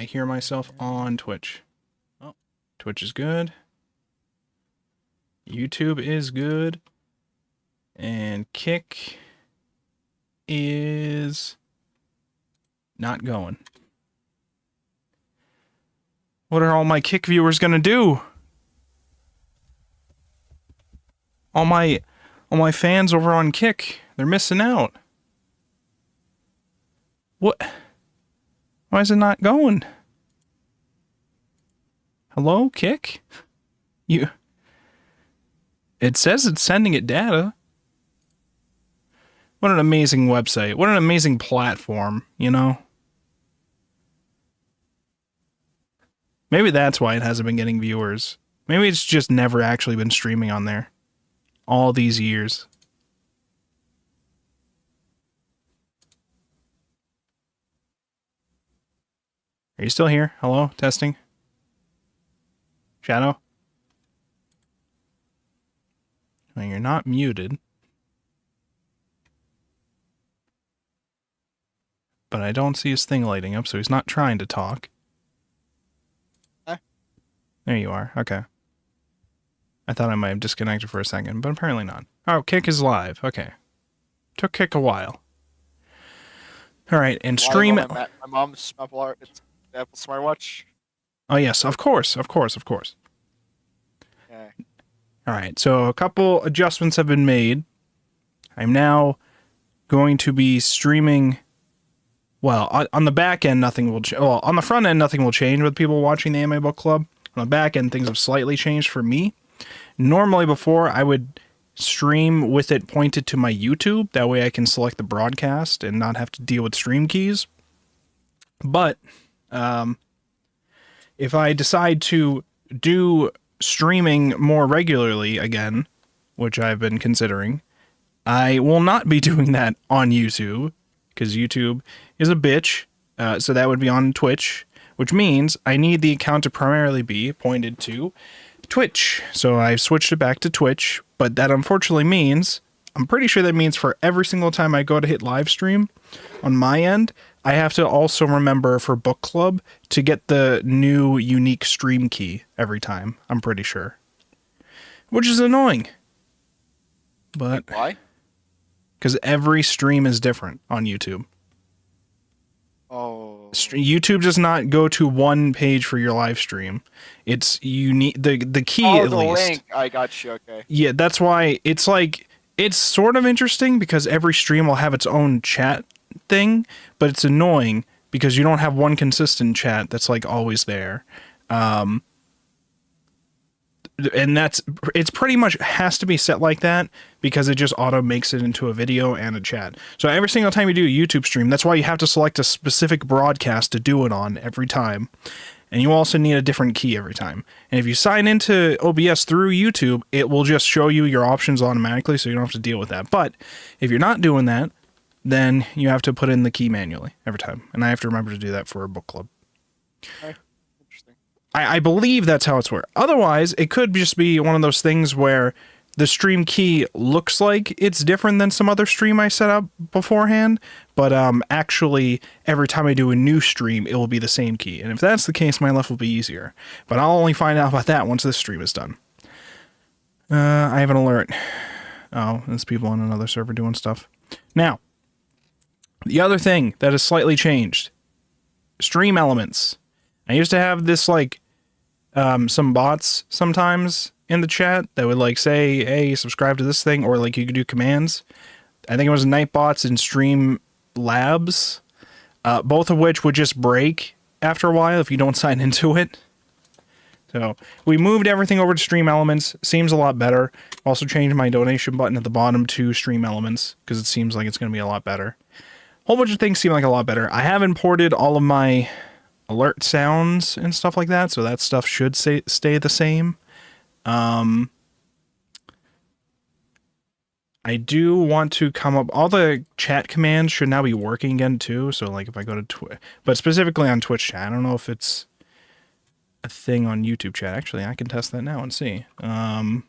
I hear myself on Twitch. Oh, Twitch is good. YouTube is good. And Kick is not going. What are all my Kick viewers gonna do? All my fans over on Kick, they're missing out. What? Why is it not going? Hello, Kick? It says it's sending it data. What an amazing website. What an amazing platform, you know? Maybe that's why it hasn't been getting viewers. Maybe it's just never actually been streaming on there. All these years. Are you still here? Hello? Testing? Shadow? Well, you're not muted. But I don't see his thing lighting up, so he's not trying to talk. There you are. Okay. I thought I might have disconnected for a second, but apparently not. Oh, Kick is live. Okay. Took Kick a while. Alright, and stream... My mom's Apple smartwatch. Oh, yes, of course. Okay. Alright, so a couple adjustments have been made. I'm now going to be streaming... Well, on the back end, nothing will change. Well, on the front end, nothing will change with people watching the Anime Book Club. On the back end, things have slightly changed for me. Normally, before, I would stream with it pointed to my YouTube. That way I can select the broadcast and not have to deal with stream keys. But, if I decide to do streaming more regularly again, which I've been considering, I will not be doing that on YouTube, because YouTube is a bitch, so that would be on Twitch, which means I need the account to primarily be pointed to Twitch. So I've switched it back to Twitch, but that unfortunately means, I'm pretty sure that means for every single time I go to hit live stream on my end, I have to also remember for Book Club to get the new unique stream key every time, I'm pretty sure. Which is annoying. But why? Because every stream is different on YouTube. Oh. YouTube does not go to one page for your live stream. It's unique. The key at the least. Link. I got you. Okay. Yeah, that's why it's like it's sort of interesting because every stream will have its own chat thing, but it's annoying because you don't have one consistent chat that's like always there. And it's pretty much has to be set like that because it just auto makes it into a video and a chat. So every single time you do a YouTube stream, that's why you have to select a specific broadcast to do it on every time. And you also need a different key every time. And if you sign into OBS through YouTube, it will just show you your options automatically, so you don't have to deal with that. But if you're not doing that, then you have to put in the key manually every time. And I have to remember to do that for a book club. Okay. I believe that's how it's worked. Otherwise, it could just be one of those things where the stream key looks like it's different than some other stream I set up beforehand, but actually, every time I do a new stream, it will be the same key. And if that's the case, my life will be easier. But I'll only find out about that once this stream is done. I have an alert. Oh, there's people on another server doing stuff. Now, the other thing that has slightly changed. Stream elements. I used to have this, like, some bots sometimes in the chat that would, like, say, hey, subscribe to this thing, or, like, you could do commands. I think it was Nightbots and Stream Labs, both of which would just break after a while if you don't sign into it. So, we moved everything over to Stream Elements. Seems a lot better. Also changed my donation button at the bottom to Stream Elements, because it seems like it's going to be a lot better. Whole bunch of things seem like a lot better. I have imported all of my alert sounds and stuff like that, so that stuff should stay the same. I do want to come up... All the chat commands should now be working again, too, so, like, if I go to Twitch... But specifically on Twitch chat, I don't know if it's a thing on YouTube chat. Actually, I can test that now and see. I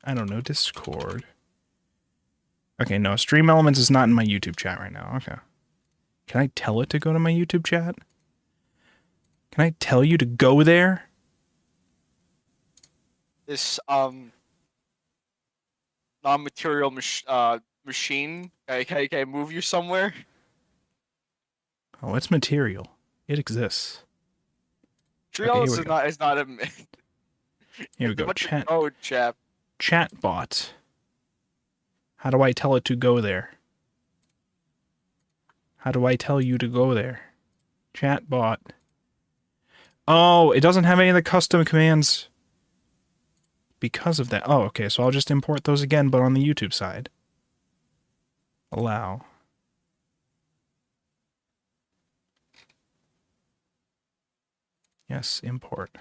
don't know, Discord. Okay, no, Stream Elements is not in my YouTube chat right now. Okay. Can I tell it to go to my YouTube chat? Can I tell you to go there? This non-material machine. Can I move you somewhere? Oh, it's material. It exists. Trios here we is not a Here we go. What's the code, chap? Chatbot. How do I tell it to go there? How do I tell you to go there? Chatbot. Oh, it doesn't have any of the custom commands because of that. Oh, okay, so I'll just import those again, but on the YouTube side. Allow. Yes, import.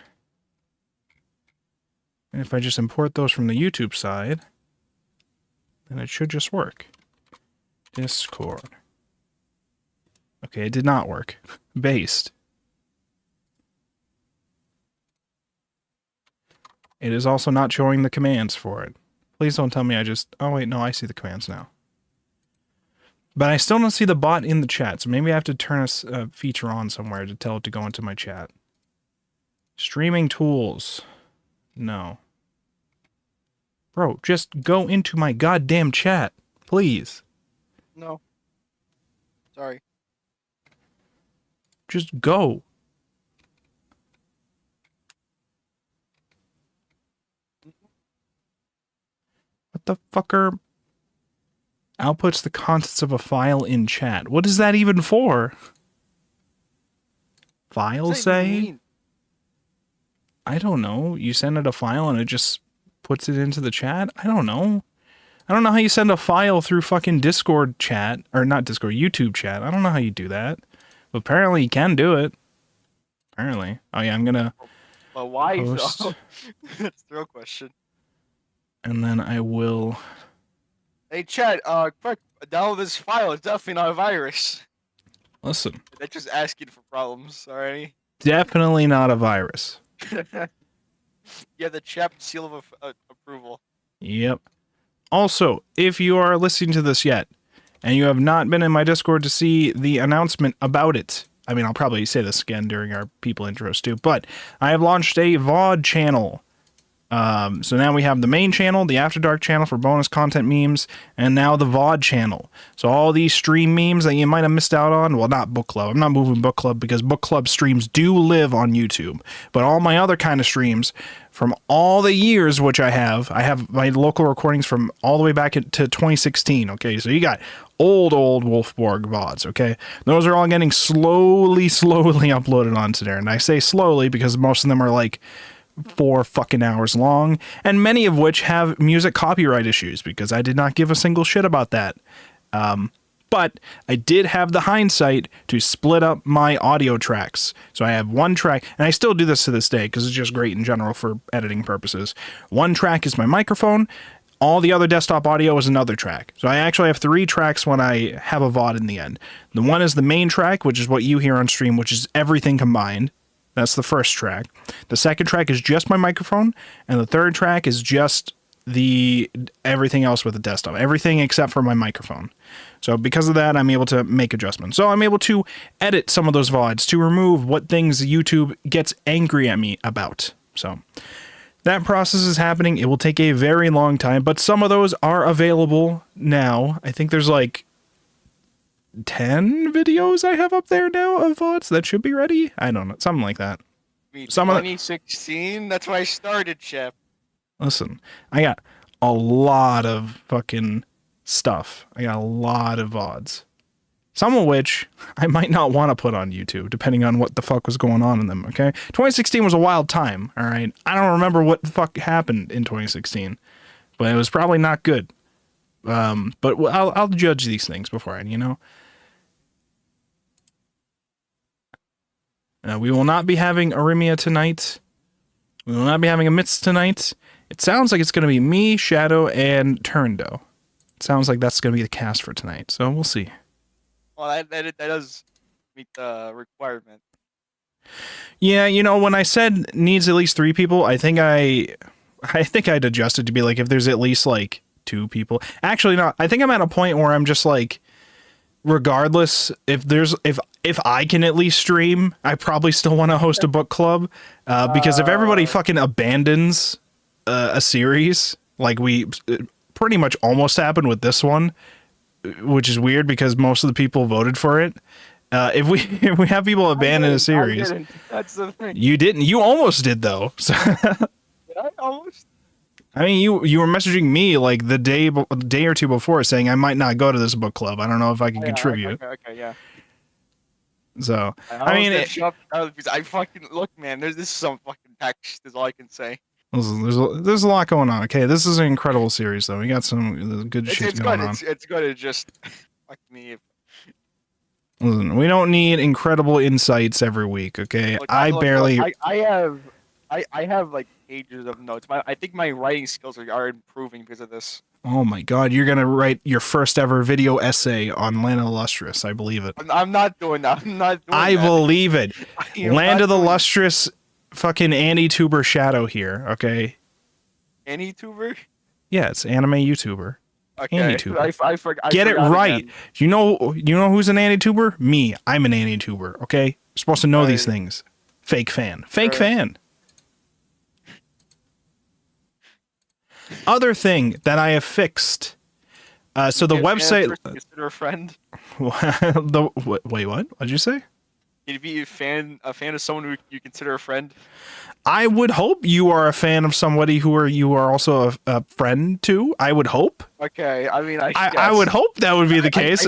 And if I just import those from the YouTube side, then it should just work. Discord. Okay, it did not work. Based. It is also not showing the commands for it. Please don't tell me I just... Oh, wait, no, I see the commands now. But I still don't see the bot in the chat, so maybe I have to turn a feature on somewhere to tell it to go into my chat. Streaming tools. No. Bro, just go into my goddamn chat, please. No. Sorry. Just go. What the fucker? Outputs the contents of a file in chat. What is that even for? File What does that even say? mean? I don't know. You send it a file and it just puts it into the chat? I don't know. I don't know how you send a file through fucking Discord chat. Or not Discord, YouTube chat. I don't know how you do that. But apparently you can do it. Apparently. Oh yeah, I'm gonna But why post, though? That's the real question. and then I will... Hey Chad, quick, download this file. It's definitely not a virus. Listen. They're just asking for problems already. Definitely not a virus. Yeah, the chap seal of approval. Yep. Also, if you are listening to this yet, and you have not been in my Discord to see the announcement about it, I mean, I'll probably say this again during our people intros too, but I have launched a VOD channel. So now we have the main channel, the After Dark channel for bonus content memes, and now the VOD channel. So all these stream memes that you might have missed out on, well, not Book Club. I'm not moving Book Club because Book Club streams do live on YouTube. But all my other kind of streams from all the years which I have my local recordings from all the way back to 2016, okay? So you got old Wolfborg VODs, okay? Those are all getting slowly uploaded onto there. And I say slowly because most of them are like 4 fucking hours long, and many of which have music copyright issues because I did not give a single shit about that. But I did have the hindsight to split up my audio tracks. So I have one track, and I still do this to this day because it's just great in general for editing purposes. One track is my microphone. All the other desktop audio is another track. So I actually have 3 tracks when I have a VOD in the end. The one is the main track, which is what you hear on stream, which is everything combined. That's the first track. The second track is just my microphone, and the third track is just the everything else with the desktop. Everything except for my microphone. So because of that, I'm able to make adjustments. So I'm able to edit some of those VODs to remove what things YouTube gets angry at me about. So that process is happening. It will take a very long time, but some of those are available now. I think there's like 10 videos I have up there now of VODs that should be ready. I don't know, something like that. I mean, Some of the- 2016. That's why I started, chap. Listen, I got a lot of fucking stuff. I got a lot of VODs. Some of which I might not want to put on YouTube, depending on what the fuck was going on in them, okay? 2016 was a wild time, alright? I don't remember what the fuck happened in 2016, but it was probably not good. But I'll judge these things beforehand, you know? We will not be having Arimia tonight. We will not be having a Mitz tonight. It sounds like it's going to be me, Shadow, and Turndo. It sounds like that's going to be the cast for tonight, so we'll see. Well, that does meet the requirement. Yeah, you know, when I said needs at least 3 people, I think I'd adjusted to be like if there's at least like 2 people. Actually, no, I think I'm at a point where I'm just like, regardless, if I can at least stream, I probably still want to host a book club, because if everybody fucking abandons a series, like we pretty much almost happened with this one, which is weird because most of the people voted for it. If we have people abandon a series, that's the thing. you didn't. You almost did though. So, Did I almost? I mean, you were messaging me like the day or two before saying I might not go to this book club. I don't know if I can contribute. Okay, yeah. So I mean, I fucking look, man. This is some fucking text. Is all I can say. There's a lot going on. Okay, this is an incredible series though. We got some good shit going on. It's good. It just fuck me. Listen, we don't need incredible insights every week. Okay, Look, I have like pages of notes. I think my writing skills are improving because of this. Oh my god, you're gonna write your first ever video essay on Land of the Lustrous. I believe it. I'm not doing that. I'm not doing I that. believe it. Land of the Lustrous, fucking Annie-tuber shadow here. Okay. Annie-tuber? Yeah, it's anime YouTuber. Okay. Annie-tuber. I Get it right. Again. You know who's an Annie-tuber? Me. I'm an Annie-tuber. Okay. You're supposed to know these things. Fake fan. Fake fan. Other thing that I have fixed. So the website. Consider a friend. Wait, what? What'd you say? You'd be a fan of someone who you consider a friend. I would hope you are a fan of somebody you are also a friend to. I would hope. Okay, I mean, I would hope that would be the case.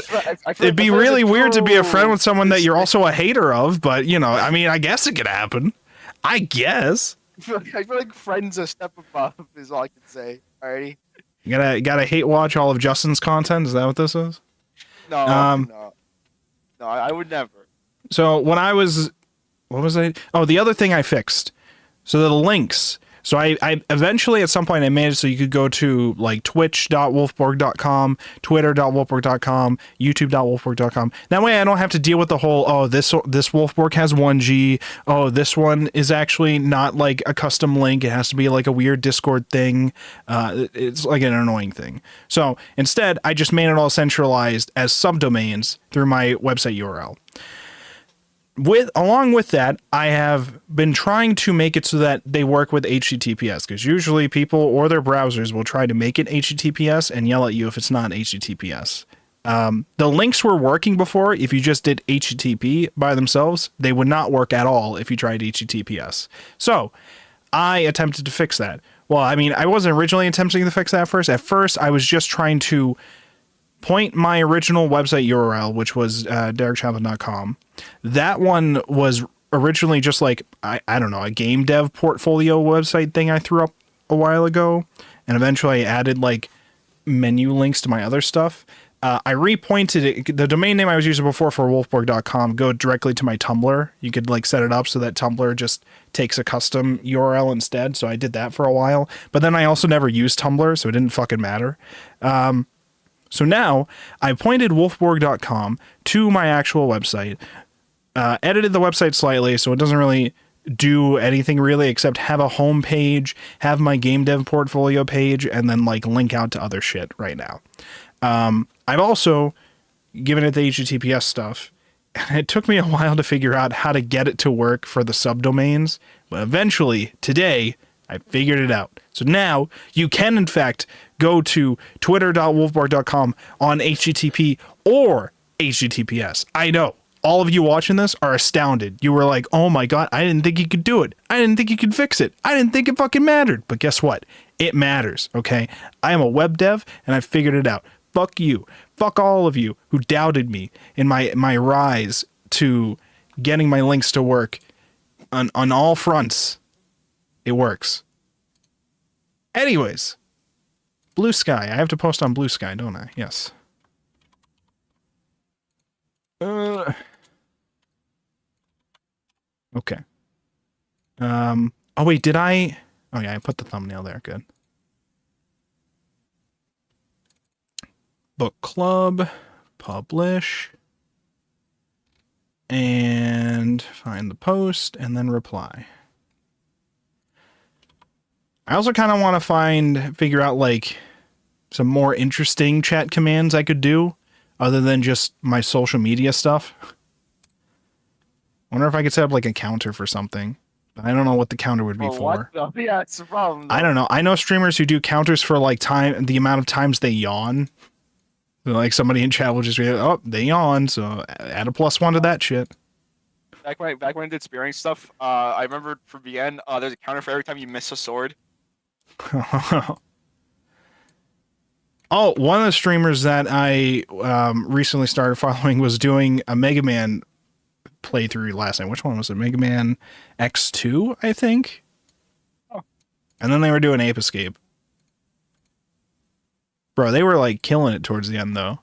It'd be really weird to be a friend with someone that you're also a hater of, but I mean, I guess it could happen. I guess. I feel like friends a step above is all I can say. Alrighty. You gotta hate watch all of Justin's content. Is that what this is? No, no, I would never. So what was I? Oh, the other thing I fixed. So the links. So I eventually at some point I made it so you could go to like twitch.wolfborg.com, twitter.wolfborg.com, youtube.wolfborg.com. That way I don't have to deal with the whole, this Wolfborg has 1G. Oh, this one is actually not like a custom link. It has to be like a weird Discord thing. It's like an annoying thing. So instead I just made it all centralized as subdomains through my website URL. Along with that, I have been trying to make it so that they work with HTTPS, because usually people or their browsers will try to make it HTTPS and yell at you if it's not HTTPS. The links were working before. If you just did HTTP by themselves, they would not work at all if you tried HTTPS. So I attempted to fix that. Well, I mean, I wasn't originally attempting to fix that first. At first, I was just trying to point my original website URL, which was derekchaplin.com. That one was originally just like, I don't know, a game dev portfolio website thing I threw up a while ago. And eventually I added like menu links to my other stuff. I repointed it. The domain name I was using before for wolfborg.com go directly to my Tumblr. You could like set it up so that Tumblr just takes a custom URL instead. So I did that for a while. But then I also never used Tumblr, so it didn't fucking matter. So now I pointed wolfborg.com to my actual website, edited the website slightly so it doesn't really do anything really except have a home page, have my game dev portfolio page, and then like link out to other shit right now. I've also given it the HTTPS stuff, and it took me a while to figure out how to get it to work for the subdomains, but eventually today I figured it out. So now you can in fact go to twitter.wolfborg.com on HTTP or HTTPS. I know all of you watching this are astounded. You were like, oh my God, I didn't think you could do it. I didn't think you could fix it. I didn't think it fucking mattered. But guess what? It matters. Okay. I am a web dev and I figured it out. Fuck you. Fuck all of you who doubted me in my rise to getting my links to work on all fronts. It works. Anyways, Blue Sky. I have to post on Blue Sky, don't I? Yes. Okay. Oh wait, did I? Oh yeah, I put the thumbnail there. Good. Book club, publish, and find the post, and then reply. I also kind of want to figure out like some more interesting chat commands I could do. other than just my social media stuff. Wonder if I could set up like a counter for something. I don't know what the counter would be for. What? Yeah, it's a problem. I don't know. I know streamers who do counters for like the amount of times they yawn. Like somebody in chat will just be like, oh, they yawn, so add a +1 to that shit. Back when I did spearing stuff, I remember for VN, there's a counter for every time you miss a sword. Oh, one of the streamers that I recently started following was doing a Mega Man playthrough last night. Which one was it? Mega Man X2, I think? Oh. And then they were doing Ape Escape. Bro, they were like killing it towards the end, though.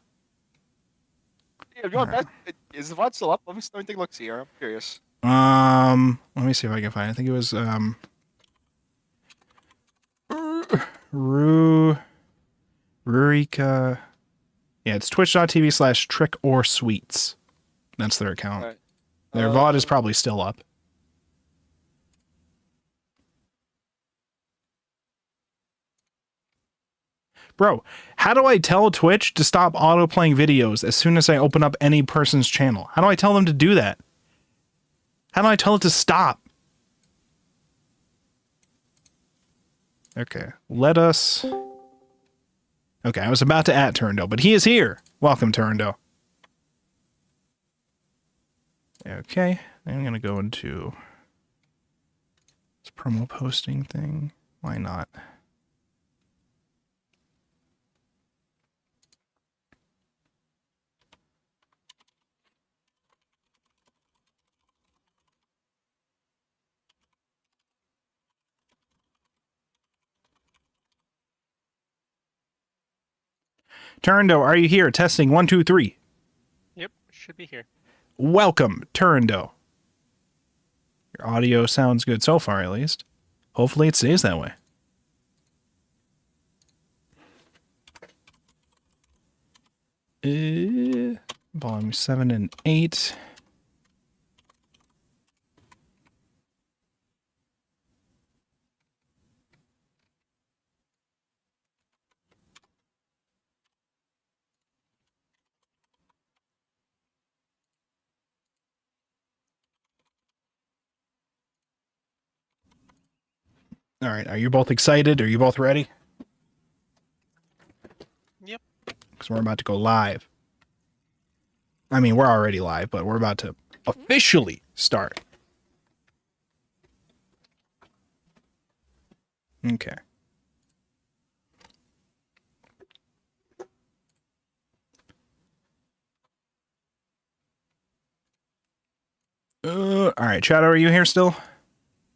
Yeah, if you want that, is the VOD still up? Let me take a look see here. I'm curious. Let me see if I can find it. I think it was Rurika. Yeah, it's twitch.tv/trickorsweets. That's their account. Right. Their VOD is probably still up. Bro, how do I tell Twitch to stop auto-playing videos as soon as I open up any person's channel? How do I tell them to do that? How do I tell it to stop? Okay, let us... Okay, I was about to @ Turndo, but he is here. Welcome, Turndo. Okay, I'm going to go into this promo posting thing. Why not? Turndo, are you here? Testing 1, 2, 3. Yep, should be here. Welcome, Turndo. Your audio sounds good so far, at least. Hopefully it stays that way. Volume 7 and 8. All right, are you both excited? Are you both ready? Yep. Because we're about to go live. I mean, we're already live, but we're about to officially start. Okay. All right, Shadow, are you here still?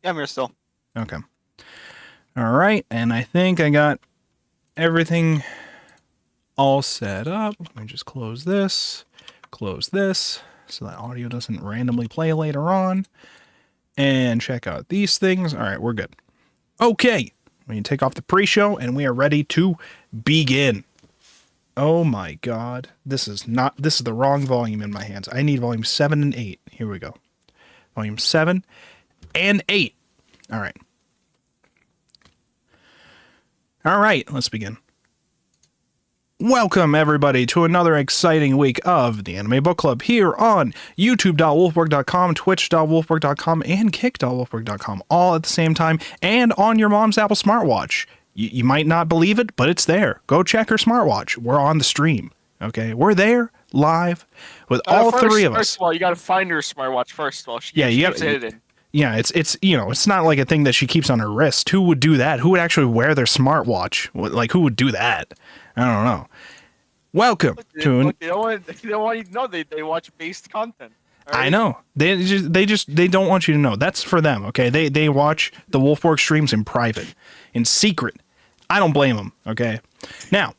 Yeah, I'm here still. Okay. All right, and I think I got everything all set up. Let me just close this, so that audio doesn't randomly play later on. And check out these things. All right, we're good. Okay, we can take off the pre-show, and we are ready to begin. Oh my god, this is the wrong volume in my hands. I need volume 7 and 8. Here we go. Volume 7 and 8. All right. All right, let's begin. Welcome, everybody, to another exciting week of the Anime Book Club here on youtube.wolfborg.com, twitch.wolfborg.com, and kick.wolfborg.com, all at the same time, and on your mom's Apple smartwatch. You might not believe it, but it's there. Go check her smartwatch. We're on the stream, okay? We're there, live, with all three of us. First of all, you got to find her smartwatch first of all. You got to... Yeah, it's you know, it's not like a thing that she keeps on her wrist. Who would do that? Who would actually wear their smartwatch? Like, who would do that? I don't know. Welcome to... They don't want you to know they watch based content. Right? I know. They don't want you to know. That's for them, okay? They watch the Wolfborg streams in private, in secret. I don't blame them, okay? Now,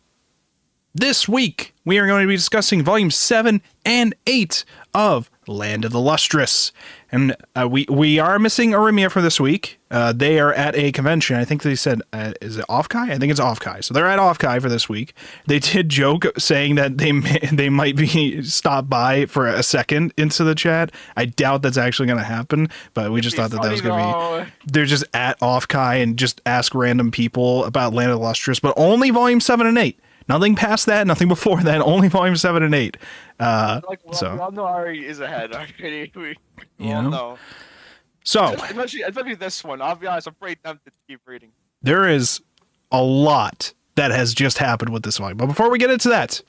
this week, we are going to be discussing Volume 7 and 8 of Land of the Lustrous. And we are missing Arimia for this week. They are at a convention. I think they said, is it Offkai? I think it's Offkai. So they're at Offkai for this week. They did joke saying that they might be stopped by for a second into the chat. I doubt that's actually going to happen, but we just thought that was going to be... They're just at Offkai and just ask random people about Land of the Lustrous, but only Volume 7 and 8. Nothing past that, nothing before that, only volume 7 and 8. Like, we So, all know Ari is ahead. Already. We all know? know. So, Especially this one. I'll be honest, I'm pretty tempted to keep reading. there is a lot that has just happened with this volume. But before we get into that,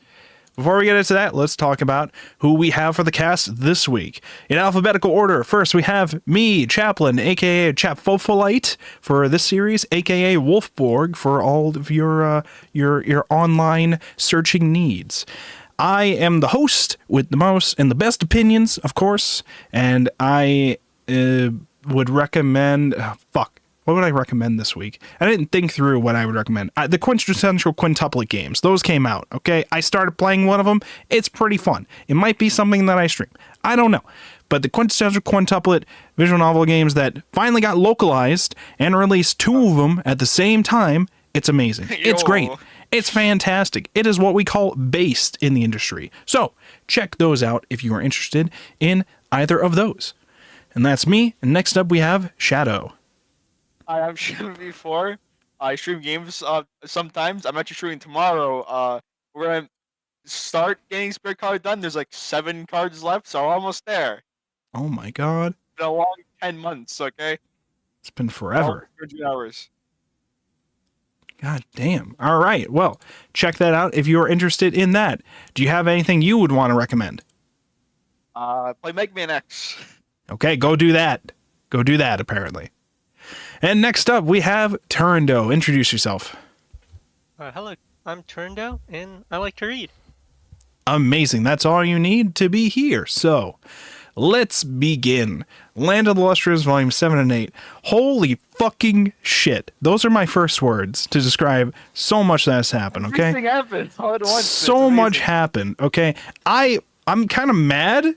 let's talk about who we have for the cast this week. In alphabetical order, first we have me, Chaplain, aka Chap Fofolite, for this series, aka Wolfborg, for all of your online searching needs. I am the host with the most and the best opinions, of course, and I would recommend... what would I recommend this week? I didn't think through what I would recommend. The quintessential quintuplet games. Those came out, okay? I started playing one of them. It's pretty fun. It might be something that I stream. I don't know. But the quintessential quintuplet visual novel games that finally got localized and released 2 of them at the same time, it's amazing. It's great. It's fantastic. It is what we call based in the industry. So check those out if you are interested in either of those. And that's me. And next up we have Shadow. I have streamed before. I stream games sometimes. I'm actually streaming tomorrow. We're gonna start getting Spirit Card done. There's like 7 cards left, so we're almost there. Oh my god. It's been a long 10 months, okay? It's been forever. 100 hours. God damn. All right. Well, check that out if you are interested in that. Do you have anything you would want to recommend? Play Mega Man X. Okay, go do that. Go do that, apparently. And next up, we have Turndo. Introduce yourself. Hello, I'm Turndo, and I like to read. Amazing. That's all you need to be here. So, let's begin. Land of the Lustrous, Volume 7 and 8. Holy fucking shit. Those are my first words to describe so much that has happened, okay? Everything happened all at once. So much happened, okay? I'm kind of mad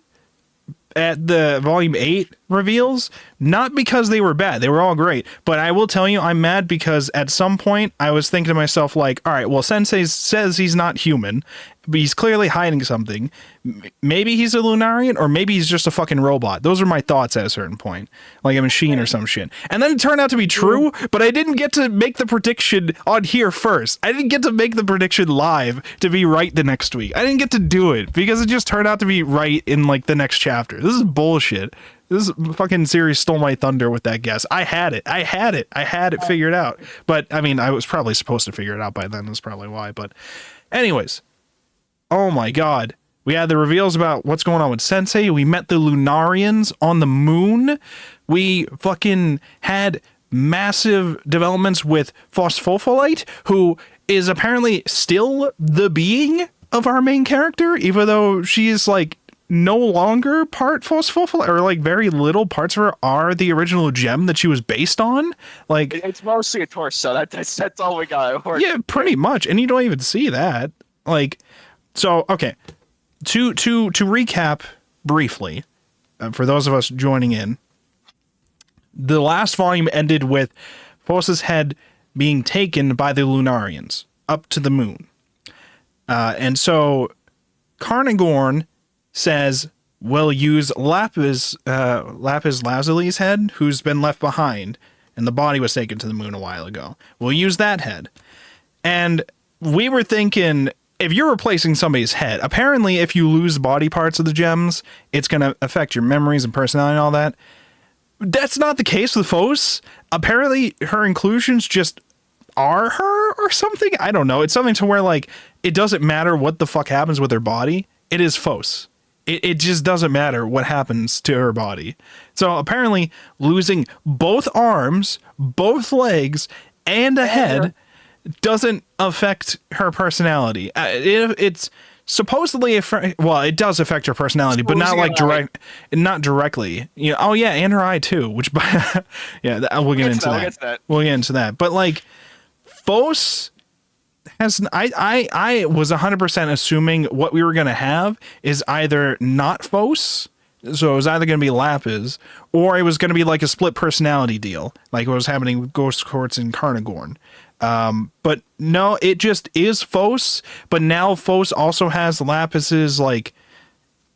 at the Volume 8 reveals, not because they were bad, they were all great, but I will tell you I'm mad because at some point I was thinking to myself like, all right, well, Sensei says he's not human, but he's clearly hiding something. Maybe he's a Lunarian, or maybe he's just a fucking robot. Those are my thoughts at a certain point, like a machine or some shit. And then it turned out to be true, but I didn't get to make the prediction on here first. I didn't get to make the prediction live to be right the next week. I didn't get to do it because it just turned out to be right in like the next chapter. This is bullshit. This fucking series stole my thunder with that guess. I had it figured out. But I mean, I was probably supposed to figure it out by then. That's probably why. But anyways, oh my god. We had the reveals about what's going on with Sensei. We met the Lunarians on the moon. We fucking had massive developments with Phosphofolite, who is apparently still the being of our main character, even though she is like no longer part Phosphofolite, or like very little parts of her are the original gem that she was based on. Like, it's mostly a torso. That's all we got. Yeah, pretty much. And you don't even see that. Like, so okay. To recap briefly, for those of us joining in, the last volume ended with Phos's head being taken by the Lunarians up to the moon. And so Carnagorn says, we'll use Lapis Lazuli's head, who's been left behind, and the body was taken to the moon a while ago. We'll use that head. And we were thinking, if you're replacing somebody's head, apparently if you lose body parts of the gems, it's going to affect your memories and personality and all that. That's not the case with Phos. Apparently her inclusions just are her or something. I don't know. It's something to where like, it doesn't matter what the fuck happens with her body. It is Phos. It just doesn't matter what happens to her body. So apparently losing both arms, both legs, and a head doesn't affect her personality. It's supposedly it does affect her personality, but not like not directly. You know, oh yeah, and her eye too. Which, yeah, we'll get into that. We'll get into that. But like, Phos has I was 100% assuming what we were gonna have is either not Phos. So it was either going to be Lapis, or it was going to be like a split personality deal, like what was happening with Ghost Courts and Carnagorn. But no, it just is Phos, but now Phos also has Lapis's like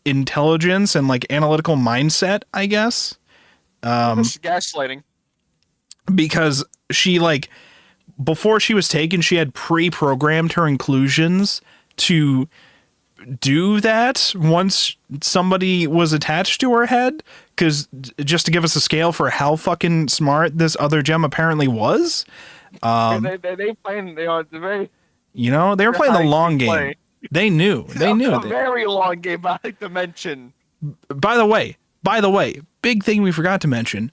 intelligence and like analytical mindset, I guess. Gaslighting. Because she like before she was taken, she had pre-programmed her inclusions to do that once somebody was attached to her head, because just to give us a scale for how fucking smart this other gem apparently was. They playing, they are very, You know, they were playing the long game. play. They knew. They knew. A very long game, I like to mention. By the way, big thing we forgot to mention.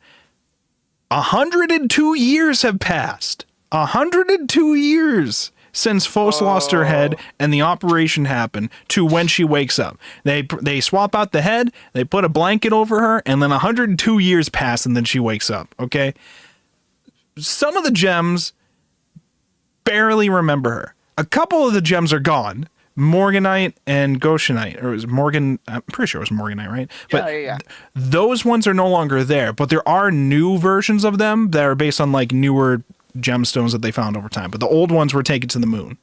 102 years have passed. 102 years since Fos lost her head and the operation happened to when she wakes up. They swap out the head, they put a blanket over her, and then 102 years pass and then she wakes up, okay? Some of the gems barely remember her. A couple of the gems are gone. Morganite and Goshenite, or it was Morgan, I'm pretty sure it was Morganite, right? But Yeah. those ones are no longer there, but there are new versions of them that are based on like newer gemstones that they found over time. But the old ones were taken to the moon.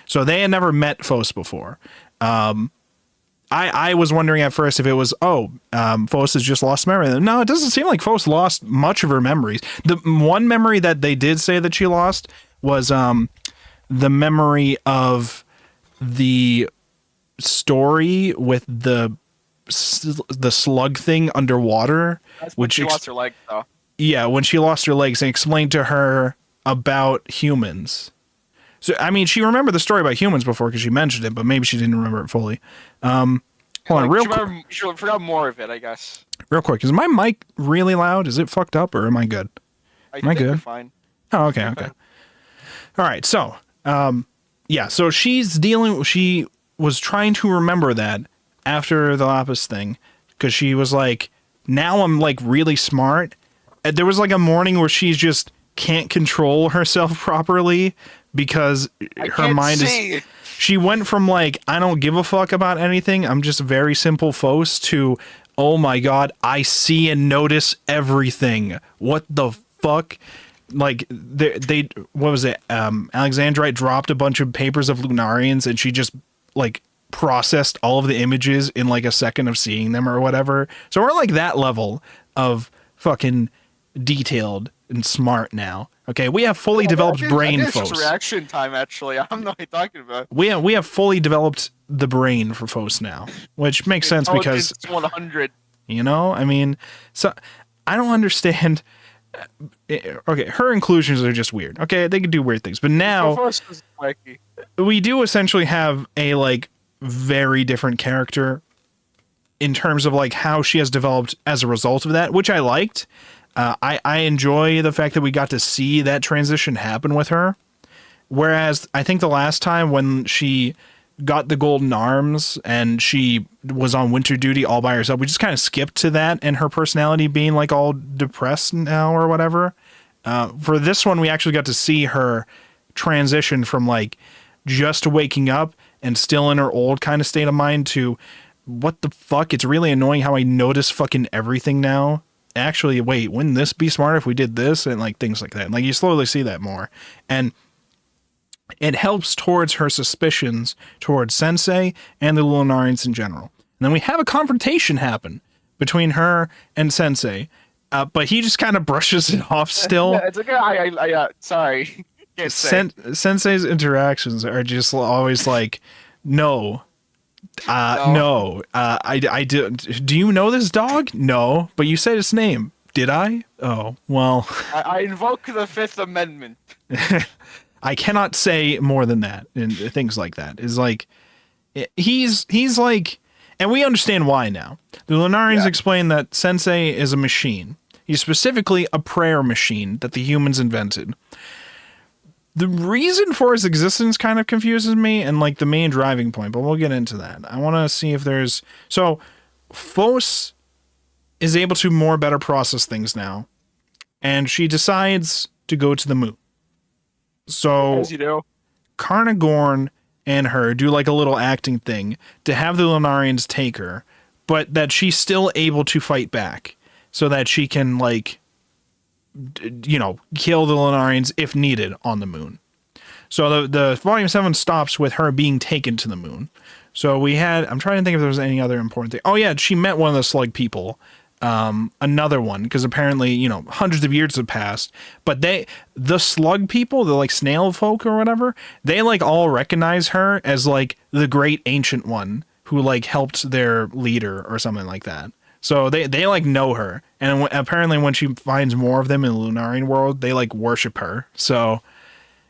So they had never met Fos before. I was wondering at first if it was, Fos has just lost memory. No, it doesn't seem like Fos lost much of her memories. The one memory that they did say that she lost was the memory of the story with the slug thing underwater. That's when she lost her leg, though. Yeah, when she lost her legs and explained to her about humans. So, I mean, she remembered the story about humans before because she mentioned it, but maybe she didn't remember it fully. Hold on, real quick. She forgot more of it, I guess. Real quick, is my mic really loud? Is it fucked up or am I good? Am I good? You're fine. Oh, okay. All right, so, so she was trying to remember that after the Lapis thing, because she was like, now I'm like really smart. And there was like a morning where she's just can't control herself properly because her mind is, she went from like, I don't give a fuck about anything, I'm just very simple Fos, to, oh my god, I see and notice everything. What the fuck? Like they what was it? Alexandrite dropped a bunch of papers of Lunarians and she just like processed all of the images in like a second of seeing them or whatever. So we're like that level of fucking detailed and smart now. Okay, we have fully developed brain Fos. It's reaction time, actually. I don't know what you're talking about. We have fully developed the brain for Fos now, which makes sense because 100. You know, I mean, so I don't understand. Okay, her inclusions are just weird. Okay, they can do weird things, but now we do essentially have a like very different character in terms of like how she has developed as a result of that, which I liked. I enjoy the fact that we got to see that transition happen with her. Whereas I think the last time when she got the golden arms and she was on winter duty all by herself, we just kind of skipped to that and her personality being like all depressed now or whatever. For this one, we actually got to see her transition from like just waking up and still in her old kind of state of mind to what the fuck? It's really annoying how I notice fucking everything now. Actually, wait, wouldn't this be smarter if we did this? And like things like that. Like you slowly see that more. And it helps towards her suspicions towards Sensei and the Lunarians in general. And then we have a confrontation happen between her and Sensei, but he just kind of brushes it off still. Yeah, it's okay. Sorry. Can't say. Sensei's interactions are just always like, no. I do you know this dog? No, but you said its name. Did I? Oh, well. I invoke the Fifth Amendment. I cannot say more than that, and things like that. Is like, he's like, and we understand why now. The Lunarians explain that Sensei is a machine. He's specifically a prayer machine that the humans invented. The reason for his existence kind of confuses me, and like the main driving point, but we'll get into that. I want to see if there's... So, Fos is able to more better process things now, and she decides to go to the moon. So, as you do. Carnagorn and her do like a little acting thing to have the Lunarians take her, but that she's still able to fight back so that she can like, kill the Lunarians if needed on the moon. So the volume 7 stops with her being taken to the moon. So we had, I'm trying to think if there was any other important thing. Oh yeah, she met one of the slug people another one, because apparently, you know, hundreds of years have passed, but the slug people, the like snail folk or whatever, they like all recognize her as like the great ancient one who like helped their leader or something like that. So they like know her, and apparently when she finds more of them in the Lunarian world, they like worship her. So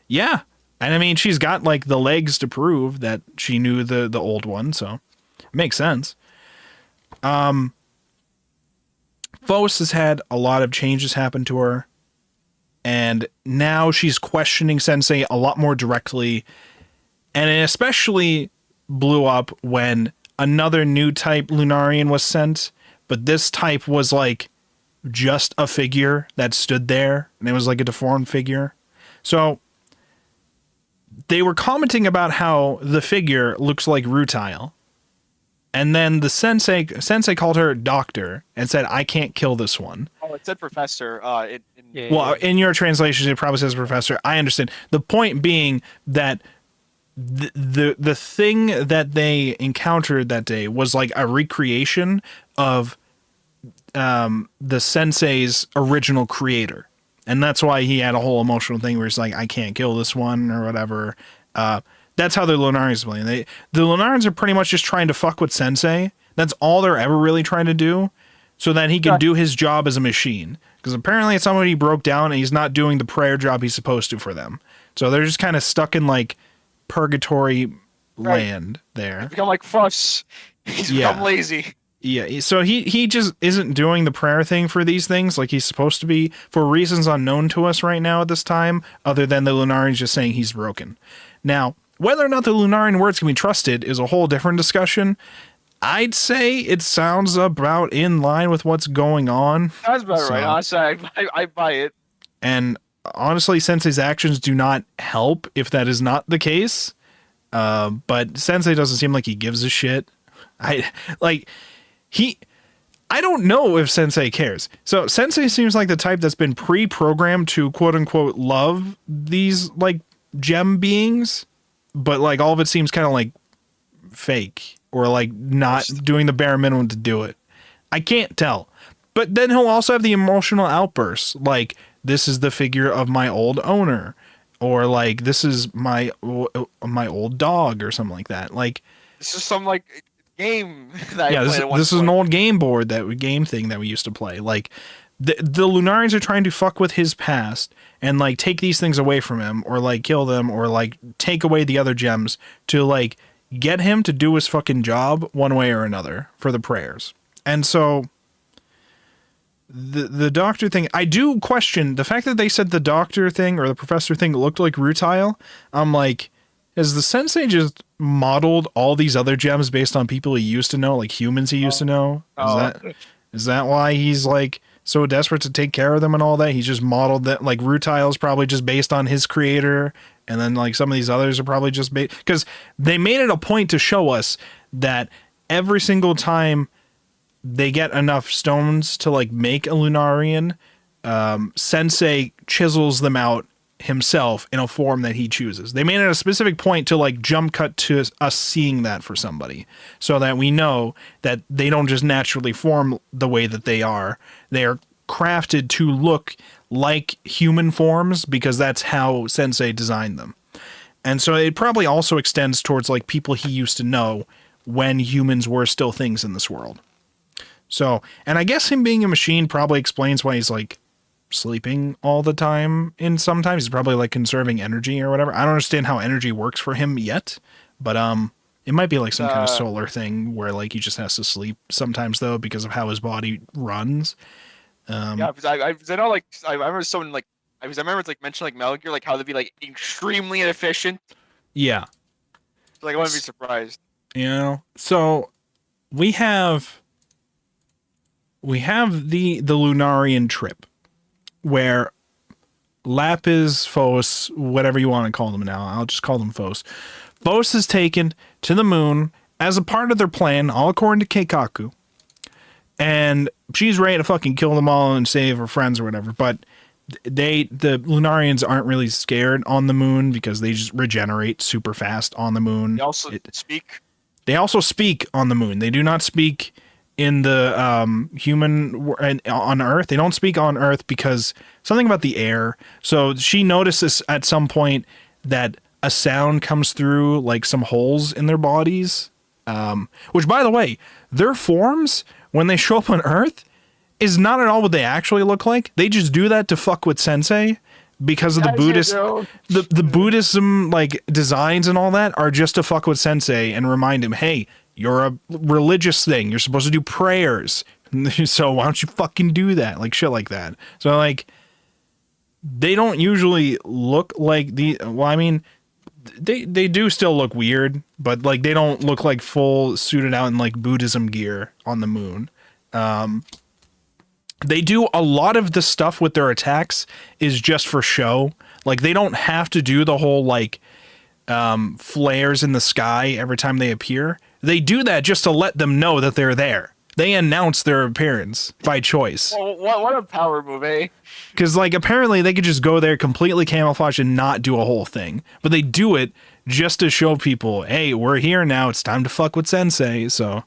yeah, and I mean, she's got like the legs to prove that she knew the old one, so it makes sense. Vols has had a lot of changes happen to her, and now she's questioning Sensei a lot more directly, and it especially blew up when another new type Lunarian was sent, but this type was like just a figure that stood there, and it was like a deformed figure. So they were commenting about how the figure looks like Rutile. And then the sensei called her doctor and said, "I can't kill this one." Oh, it said professor. Well, in your translation, it probably says professor. I understand. The point being that the thing that they encountered that day was like a recreation of the sensei's original creator. And that's why he had a whole emotional thing where he's like, "I can't kill this one," or whatever. That's how the Lunarians play. The Lunarians are pretty much just trying to fuck with Sensei. That's all they're ever really trying to do, so that he can do his job as a machine. Because apparently it's somebody broke down and he's not doing the prayer job he's supposed to for them. So they're just kind of stuck in like purgatory land there. He's become like Fuss. He's become lazy. Yeah, so he just isn't doing the prayer thing for these things like he's supposed to be, for reasons unknown to us right now at this time, other than the Lunarians just saying he's broken. Now, whether or not the Lunarian words can be trusted is a whole different discussion. I'd say it sounds about in line with what's going on. That's about right. Honestly, I buy it. And honestly, Sensei's actions do not help if that is not the case. But Sensei doesn't seem like he gives a shit. I don't know if Sensei cares. So Sensei seems like the type that's been pre-programmed to quote unquote love these like gem beings, but like all of it seems kind of like fake or like not doing the bare minimum to do it. I can't tell. But then he'll also have the emotional outbursts like, "This is the figure of my old owner," or like, "This is my old dog," or something like that. Like, this is some like game that this is an old game board game thing that we used to play. Like the Lunarians are trying to fuck with his past and like take these things away from him, or like kill them, or like take away the other gems to like get him to do his fucking job one way or another for the prayers. And so the doctor thing, I do question the fact that they said the doctor thing or the professor thing looked like Rutile. I'm like, has the sensei just modeled all these other gems based on people he used to know, like humans he used to know? Is that why he's like so desperate to take care of them and all that? He's just modeled that, like Rutile's probably just based on his creator, and then like some of these others are probably just based, because they made it a point to show us that every single time they get enough stones to like make a Lunarian, Sensei chisels them out himself in a form that he chooses. They made it a specific point to like jump cut to us seeing that for somebody, so that we know that they don't just naturally form the way that they are. They are crafted to look like human forms because that's how Sensei designed them. And so it probably also extends towards like people he used to know when humans were still things in this world. So, and I guess him being a machine probably explains why he's like sleeping all the time, and sometimes he's probably like conserving energy or whatever. I don't understand how energy works for him yet, but it might be like some kind of solar thing where like he just has to sleep sometimes though because of how his body runs. Yeah, because I know, like I remember someone like I remember it's like mentioned like Metal Gear, like how they'd be like extremely inefficient. Yeah, like I wouldn't be surprised. You know, so we have the Lunarian trip, where Lapis, Phos, whatever you want to call them now, I'll just call them Phos. Phos is taken to the moon as a part of their plan, all according to Keikaku. And she's ready to fucking kill them all and save her friends or whatever. But the Lunarians aren't really scared on the moon because they just regenerate super fast on the moon. They also speak. They also speak on the moon. They do not speak in the and on Earth. They don't speak on Earth because something about the air. So she notices at some point that a sound comes through like some holes in their bodies. Which, by the way, their forms when they show up on Earth is not at all what they actually look like. They just do that to fuck with Sensei because of the Buddhist, the Buddhism like designs and all that are just to fuck with Sensei and remind him, hey, you're a religious thing. You're supposed to do prayers. So why don't you fucking do that? Like shit like that. So like, they don't usually look like they do still look weird, but like they don't look like full suited out in like Buddhism gear on the moon. They do a lot of the stuff with their attacks is just for show. Like they don't have to do the whole like flares in the sky every time they appear. They do that just to let them know that they're there. They announce their appearance by choice. Well, what a power move, eh? Because, like, apparently they could just go there completely camouflaged and not do a whole thing. But they do it just to show people, hey, we're here now. It's time to fuck with Sensei. So,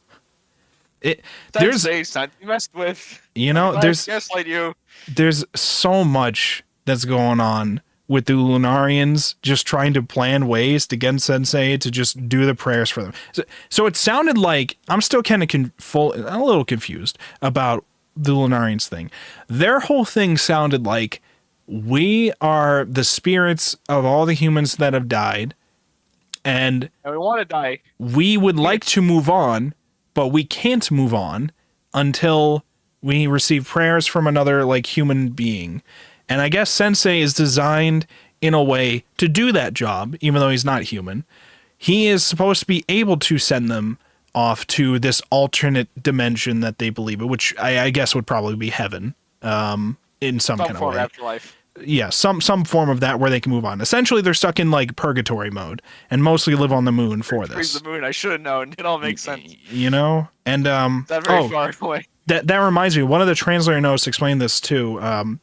Sensei's time to be messed with. You know, gaslight you. There's so much that's going on with the Lunarians just trying to plan ways to get Sensei to just do the prayers for them. So it sounded like, I'm still kind of a little confused about the Lunarians thing. Their whole thing sounded like, we are the spirits of all the humans that have died, and we want to die. We would like to move on, but we can't move on until we receive prayers from another like human being. And I guess Sensei is designed in a way to do that job, even though he's not human. He is supposed to be able to send them off to this alternate dimension that they believe in, which I guess would probably be heaven, in some kind of way. Afterlife. Yeah, some form of that where they can move on. Essentially, they're stuck in like purgatory mode and mostly live on the moon for this. Freeze the moon. I should have known. It all makes sense. You know, and that's very far away. That reminds me, one of the translator notes explained this too.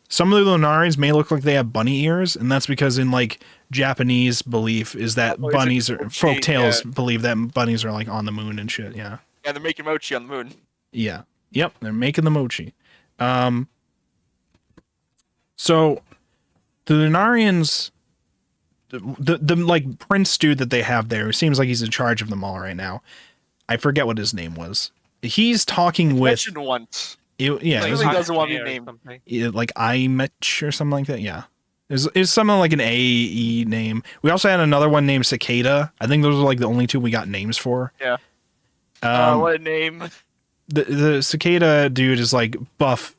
Some of the Lunarians may look like they have bunny ears, and that's because in like Japanese belief is that bunnies or folk tales believe that bunnies are like on the moon and shit. Yeah. Yeah, they're making mochi on the moon. Yeah. Yep. They're making the mochi. So the Lunarians, the like prince dude that they have there, who seems like he's in charge of them all right now. I forget what his name was. He's talking with. Mentioned once. Yeah, he doesn't want to be named. Like Imetch or something like that. Yeah, is something like an AE name. We also had another one named Cicada. I think those are like the only two we got names for. Yeah. What a name. The Cicada dude is like buff,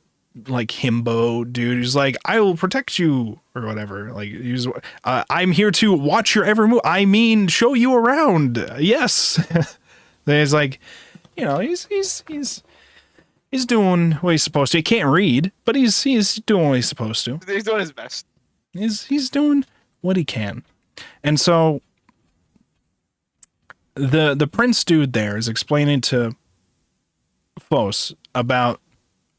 like himbo dude. He's like, I will protect you or whatever. Like he's, I'm here to watch your every move. I mean, show you around. Yes. Then he's like, you know, he's doing what he's supposed to. He can't read, but he's doing what he's supposed to. He's doing his best. He's doing what he can. And so the prince dude there is explaining to Fos about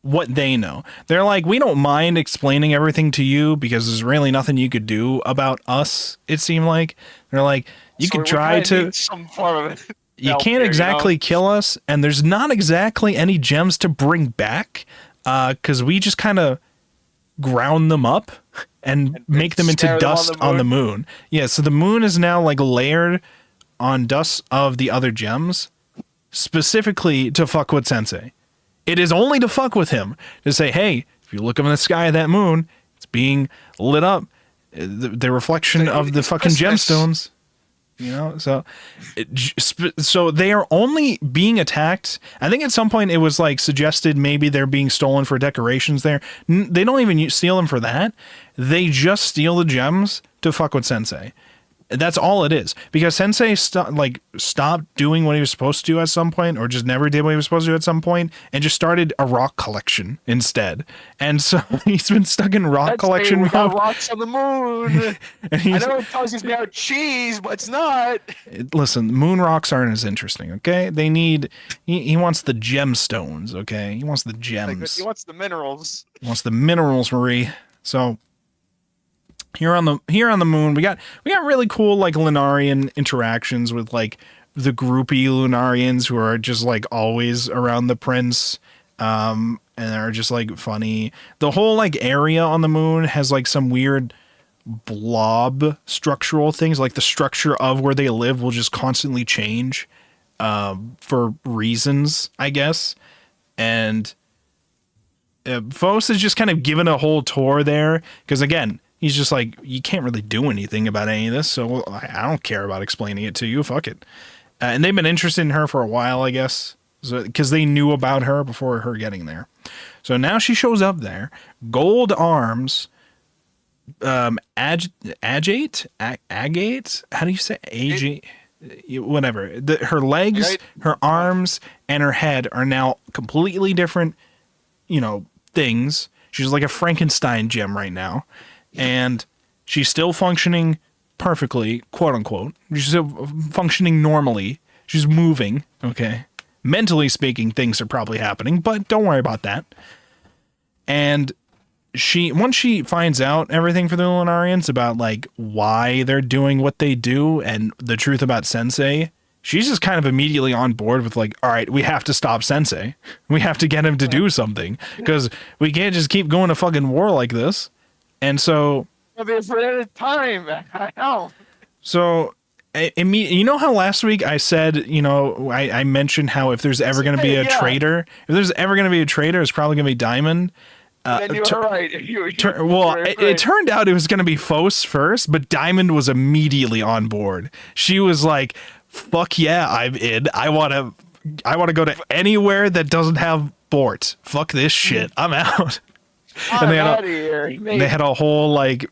what they know. They're like, we don't mind explaining everything to you because there's really nothing you could do about us, it seemed like. They're like, you could try to some form of it. You can't exactly kill us, and there's not exactly any gems to bring back, because we just kind of ground them up and make them into dust on the moon. Yeah, so the moon is now like layered on dust of the other gems, specifically to fuck with Sensei. It is only to fuck with him, to say, hey, if you look up in the sky of that moon, it's being lit up, the reflection of the fucking gemstones. You know, so they are only being attacked. I think at some point it was like suggested maybe they're being stolen for decorations there. They don't even steal them for that. They just steal the gems to fuck with Sensei. That's all it is. Because Sensei stopped doing what he was supposed to do at some point, or just never did what he was supposed to do at some point, and just started a rock collection instead. And so he's been stuck in rock collection mode. Got rocks on the moon. I know it tells you about cheese, but it's not. Listen, moon rocks aren't as interesting, okay? They need... He wants the gemstones, okay? He wants the gems. He wants the minerals. He wants the minerals, Marie. So... Here on the moon, we got really cool like Lunarian interactions with like the groupie Lunarians who are just like always around the prince, and are just like funny. The whole like area on the moon has like some weird blob structural things. Like the structure of where they live will just constantly change, for reasons, I guess. And Vols is just kind of given a whole tour there because, again, he's just like, you can't really do anything about any of this, so I don't care about explaining it to you. Fuck it. And they've been interested in her for a while, I guess, because they knew about her before her getting there. So now she shows up there, gold arms, agate, how do you say agate? Whatever. Her legs, her arms, and her head are now completely different, things. She's like a Frankenstein gem right now, and she's still functioning perfectly, quote unquote. She's still functioning normally. She's moving. Okay. Mentally speaking, things are probably happening, but don't worry about that. And once she finds out everything for the Lunarians about like why they're doing what they do and the truth about Sensei, she's just kind of immediately on board with like, all right, we have to stop Sensei. We have to get him to do something because we can't just keep going to fucking war like this. And so, for time, I know. So, you know how last week I said, I mentioned how if there's ever going to be a traitor, it's probably going to be Diamond. And you were right. It turned out it was going to be Vols first, but Diamond was immediately on board. She was like, "Fuck yeah, I'm in. I want to go to anywhere that doesn't have Bort. Fuck this shit. I'm out." And they had a whole like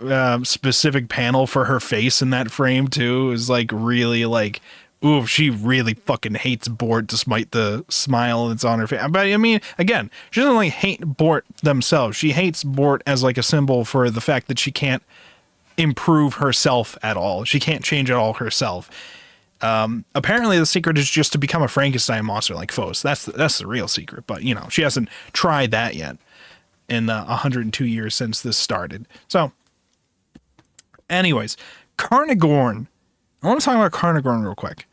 specific panel for her face in that frame too. It was like really like, ooh, she really fucking hates Bort despite the smile that's on her face. But I mean, again, she doesn't like hate Bort themselves. She hates Bort as like a symbol for the fact that she can't improve herself at all. She can't change at all herself. Apparently the secret is just to become a Frankenstein monster like Vols. That's the real secret. But she hasn't tried that yet in the 102 years since this started. So, anyways, Carnagorn. I want to talk about Carnagorn real quick.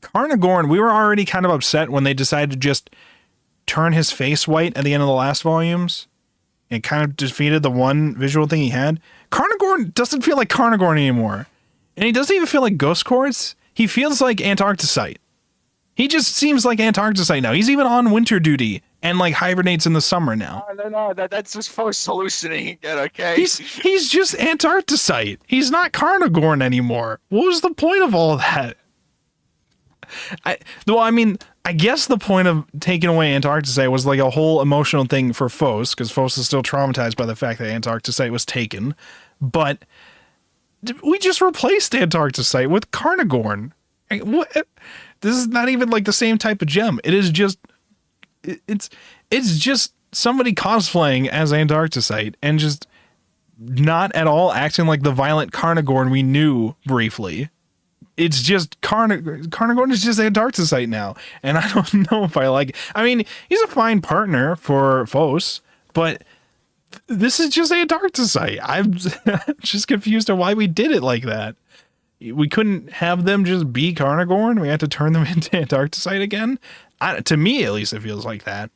Carnagorn, we were already kind of upset when they decided to just turn his face white at the end of the last volumes and kind of defeated the one visual thing he had. Carnagorn doesn't feel like Carnagorn anymore. And he doesn't even feel like Ghost Quartz. He feels like Antarcticite. He just seems like Antarcticite now. He's even on winter duty and like hibernates in the summer now. No, that's just Vols hallucinating again, okay? He's just Antarcticite. He's not Carnagorn anymore. What was the point of all that? I guess the point of taking away Antarcticite was like a whole emotional thing for Vols, because Vols is still traumatized by the fact that Antarcticite was taken. But we just replaced Antarcticite with Carnagorn. What? This is not even like the same type of gem. It is just, it's just somebody cosplaying as Antarcticite and just not at all acting like the violent Carnagorn we knew briefly. It's just Carnagorn is just Antarcticite now, and I don't know if I like it. I mean, he's a fine partner for Vols, but this is just Antarcticite. I'm just confused on why we did it like that. We couldn't have them just be Carnagorn. We had to turn them into Antarcticite again. To me, at least, it feels like that.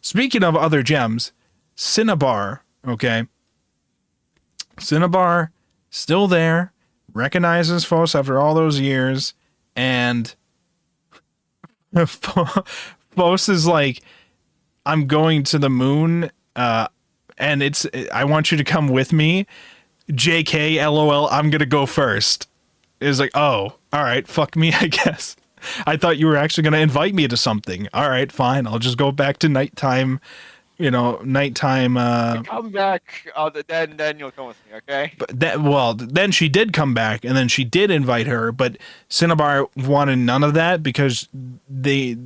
Speaking of other gems, Cinnabar. Okay, Cinnabar still there. Recognizes Vols after all those years, and Vols is like, I'm going to the moon, and I want you to come with me. JK, LOL, I'm gonna go first. It's like, oh, all right, fuck me, I guess. I thought you were actually gonna invite me to something. All right, fine, I'll just go back to nighttime. Come back, then you'll come with me, okay? But then she did come back, and then she did invite her, but Cinnabar wanted none of that because the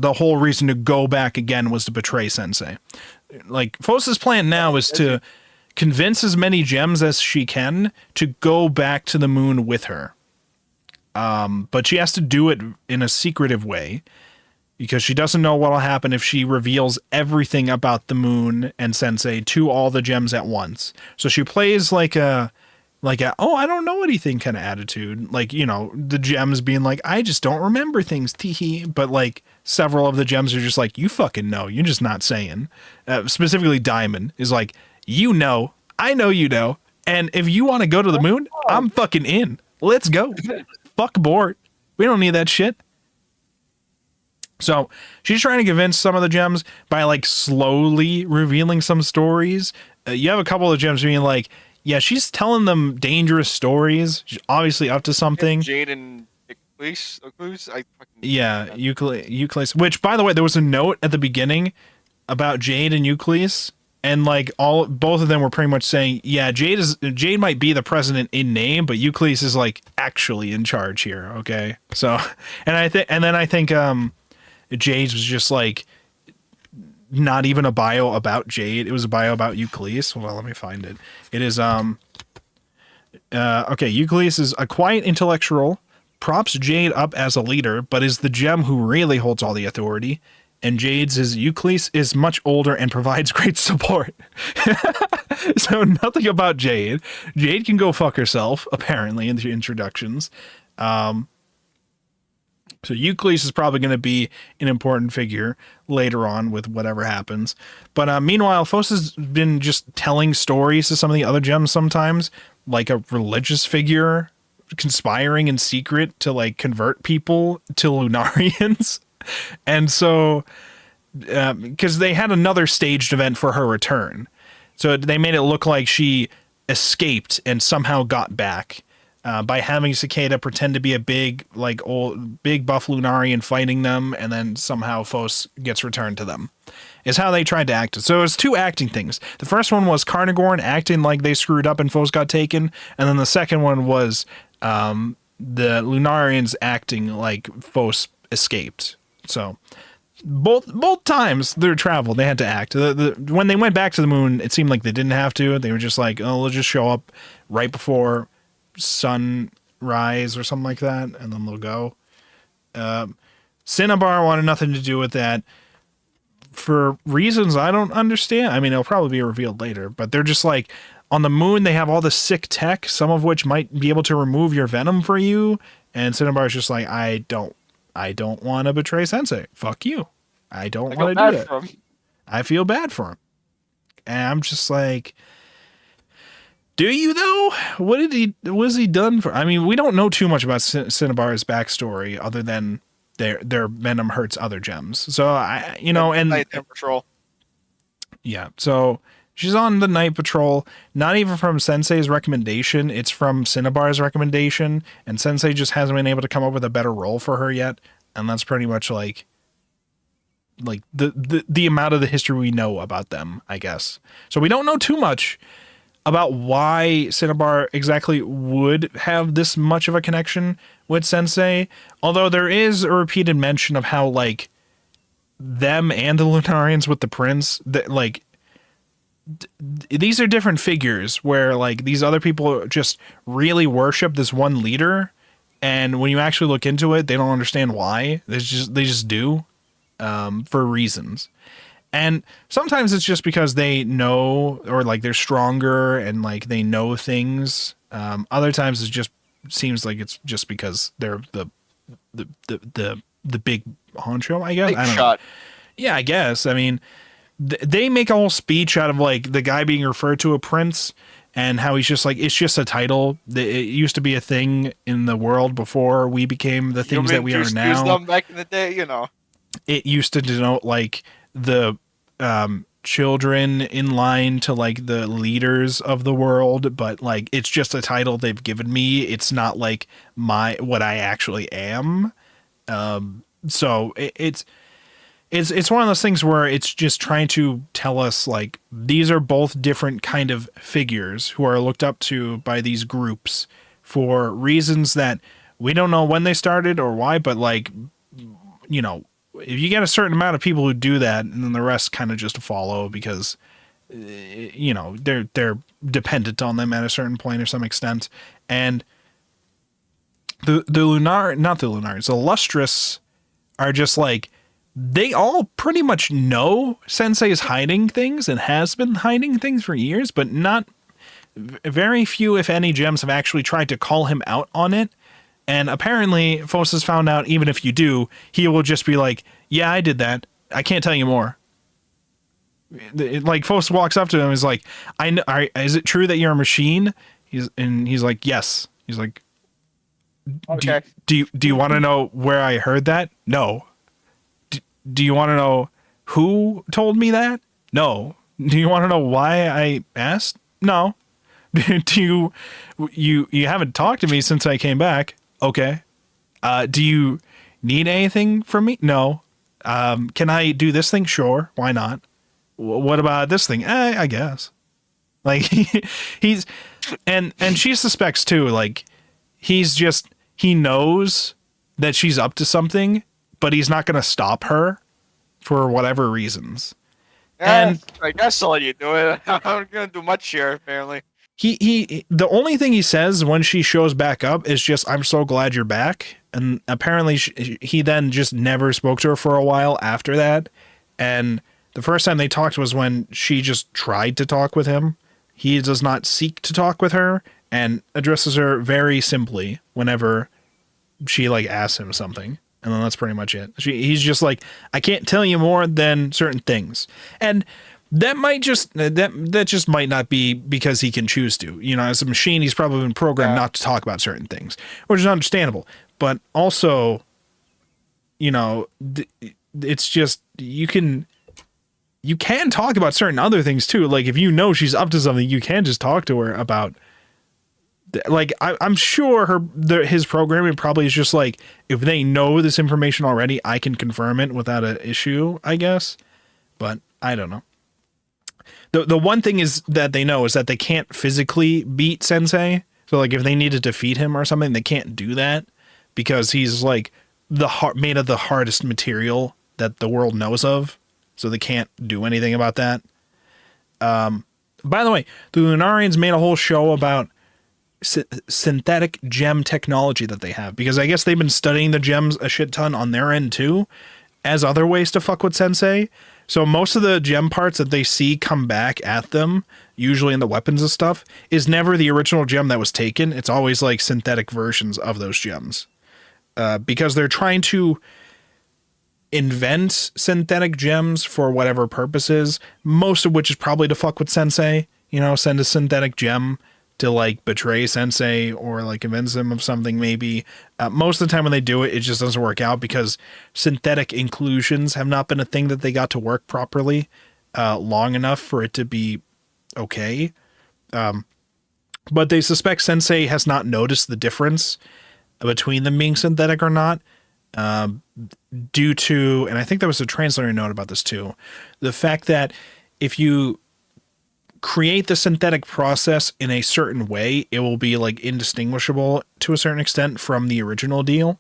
whole reason to go back again was to betray Sensei. Like, Vols' plan now is to convince as many gems as she can to go back to the moon with her. But she has to do it in a secretive way, because she doesn't know what will happen if she reveals everything about the moon and Sensei to all the gems at once. So she plays like a like oh, I don't know anything kind of attitude. Like, you know, the gems being like, I just don't remember things, teehee. But like several of the gems are just like, you fucking know, you're just not saying. Specifically, Diamond is like, you know, I know you know, and if you want to go to the moon, I'm fucking in. Let's go. Fuck board. We don't need that shit. So she's trying to convince some of the gems by like slowly revealing some stories. You have a couple of gems being like, yeah, she's telling them dangerous stories. She's obviously up to something. Jade and Euclid. Yeah, Euclid. Which, by the way, there was a note at the beginning about Jade and Euclid, and like both of them were pretty much saying, yeah, Jade might be the president in name, but Euclid is like actually in charge here. Okay, so and then I think Jade was just like not even a bio about Jade. It was a bio about Euclid. Well, let me find it. It is okay. Euclid is a quiet intellectual, props Jade up as a leader, but is the gem who really holds all the authority. And Jade's is Euclid is much older and provides great support. So nothing about Jade. Jade can go fuck herself, apparently, in the introductions. So Euclid is probably going to be an important figure later on with whatever happens. But meanwhile, Phos has been just telling stories to some of the other gems sometimes, like a religious figure conspiring in secret to like convert people to Lunarians. And so, because they had another staged event for her return. So they made it look like she escaped and somehow got back. By having Cicada pretend to be a big buff Lunarian fighting them, and then somehow Phos gets returned to them, is how they tried to act it. So it's two acting things. The first one was Carnagorn acting like they screwed up and Phos got taken, and then the second one was the Lunarians acting like Phos escaped. So both times their travel, they had to act. When they went back to the moon, it seemed like they didn't have to. They were just like, oh, they'll just show up right before sunrise or something like that, and then they'll go. Cinnabar wanted nothing to do with that for reasons I don't understand. I mean, it'll probably be revealed later, but they're just like, on the moon they have all this sick tech, some of which might be able to remove your venom for you, and Cinnabar's just like, I don't want to betray Sensei. Fuck you. I don't want to do it. I feel bad for him. And I'm just like, do you though? What has he done for? I mean, we don't know too much about Cinnabar's backstory other than their venom hurts other gems. So and Night Patrol. Yeah. So she's on the night patrol, not even from Sensei's recommendation. It's from Cinnabar's recommendation, and Sensei just hasn't been able to come up with a better role for her yet. And that's pretty much like the amount of the history we know about them, I guess. So we don't know too much about why Cinnabar exactly would have this much of a connection with Sensei, although there is a repeated mention of how like them and the Lunarians with the prince, that like these are different figures where like these other people just really worship this one leader, and when you actually look into it, they don't understand why. They just do for reasons. And sometimes it's just because they know, or like they're stronger and like they know things. Other times it just seems like it's just because they're the big honcho, I guess. Big I don't shot. know. Yeah, I guess. I mean, they make a whole speech out of like the guy being referred to a prince and how he's just like, it's just a title. It used to be a thing in the world before we became the things that we are now. Them back in the day, you know. It used to denote like the children in line to like the leaders of the world, but like it's just a title they've given me. It's not like what I actually am. So it's one of those things where it's just trying to tell us like these are both different kind of figures who are looked up to by these groups for reasons that we don't know when they started or why, but like, you know, if you get a certain amount of people who do that, and then the rest kind of just follow because, you know, they're dependent on them at a certain point or some extent. And the Lustrous are just like, they all pretty much know Sensei is hiding things and has been hiding things for years, but not very few, if any, gems have actually tried to call him out on it. And apparently, Fos has found out even if you do, he will just be like, yeah, I did that. I can't tell you more. Like, Fos walks up to him and is like, is it true that you're a machine? He's like, yes. He's like, Okay. do you want to know where I heard that? No. Do you want to know who told me that? No. Do you want to know why I asked? No. Do you haven't talked to me since I came back? Okay. Do you need anything from me? No. Can I do this thing? Sure. Why not? What about this thing? I guess. Like, he's and she suspects too, like, he knows that she's up to something, but he's not going to stop her for whatever reasons. And I guess I'll let you do it. I'm not gonna do much here, apparently. He the only thing he says when she shows back up is just, I'm so glad you're back. And apparently he then just never spoke to her for a while after that. And the first time they talked was when she just tried to talk with him. He does not seek to talk with her and addresses her very simply whenever she like asks him something. And then that's pretty much it. He's just like, I can't tell you more than certain things. And that might just, that just might not be because he can choose to. You know, as a machine, he's probably been programmed not to talk about certain things, which is understandable. But also, you know, it's just, you can talk about certain other things too. Like, if you know she's up to something, you can just talk to her about, like, I'm sure his programming probably is just like, if they know this information already, I can confirm it without an issue, I guess. But I don't know. The one thing is that they know is that they can't physically beat Sensei. So, like, if they need to defeat him or something, they can't do that because he's like made of the hardest material that the world knows of. So they can't do anything about that. By the way, the Lunarians made a whole show about synthetic gem technology that they have, because I guess they've been studying the gems a shit ton on their end too, as other ways to fuck with Sensei. So most of the gem parts that they see come back at them, usually in the weapons and stuff, is never the original gem that was taken. It's always like synthetic versions of those gems, because they're trying to invent synthetic gems for whatever purposes, most of which is probably to fuck with Sensei. You know, send a synthetic gem to like betray Sensei or like convince him of something maybe. Most of the time when they do it, it just doesn't work out because synthetic inclusions have not been a thing that they got to work properly long enough for it to be okay. But they suspect Sensei has not noticed the difference between them being synthetic or not, due to, and I think there was a translator note about this too, the fact that if you create the synthetic process in a certain way, it will be like indistinguishable to a certain extent from the original deal.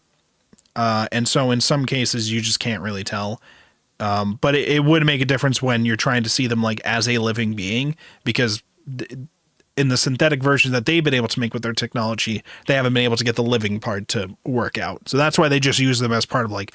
And so in some cases you just can't really tell. But it would make a difference when you're trying to see them like as a living being, because in the synthetic version that they've been able to make with their technology, they haven't been able to get the living part to work out. So that's why they just use them as part of like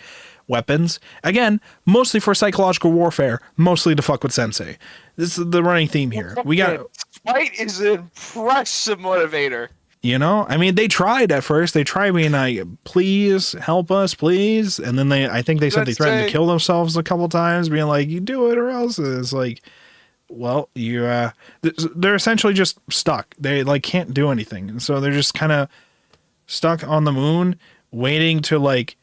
weapons. Again, mostly for psychological warfare, mostly to fuck with Sensei. This is the running theme here. We got fight is an impressive motivator. You know, I mean, they tried at first. They tried being like, please help us, please. And then I think they said they threatened to kill themselves a couple times, being like, you do it or else. It's like, well, they're essentially just stuck. They like can't do anything. And so they're just kind of stuck on the moon waiting to like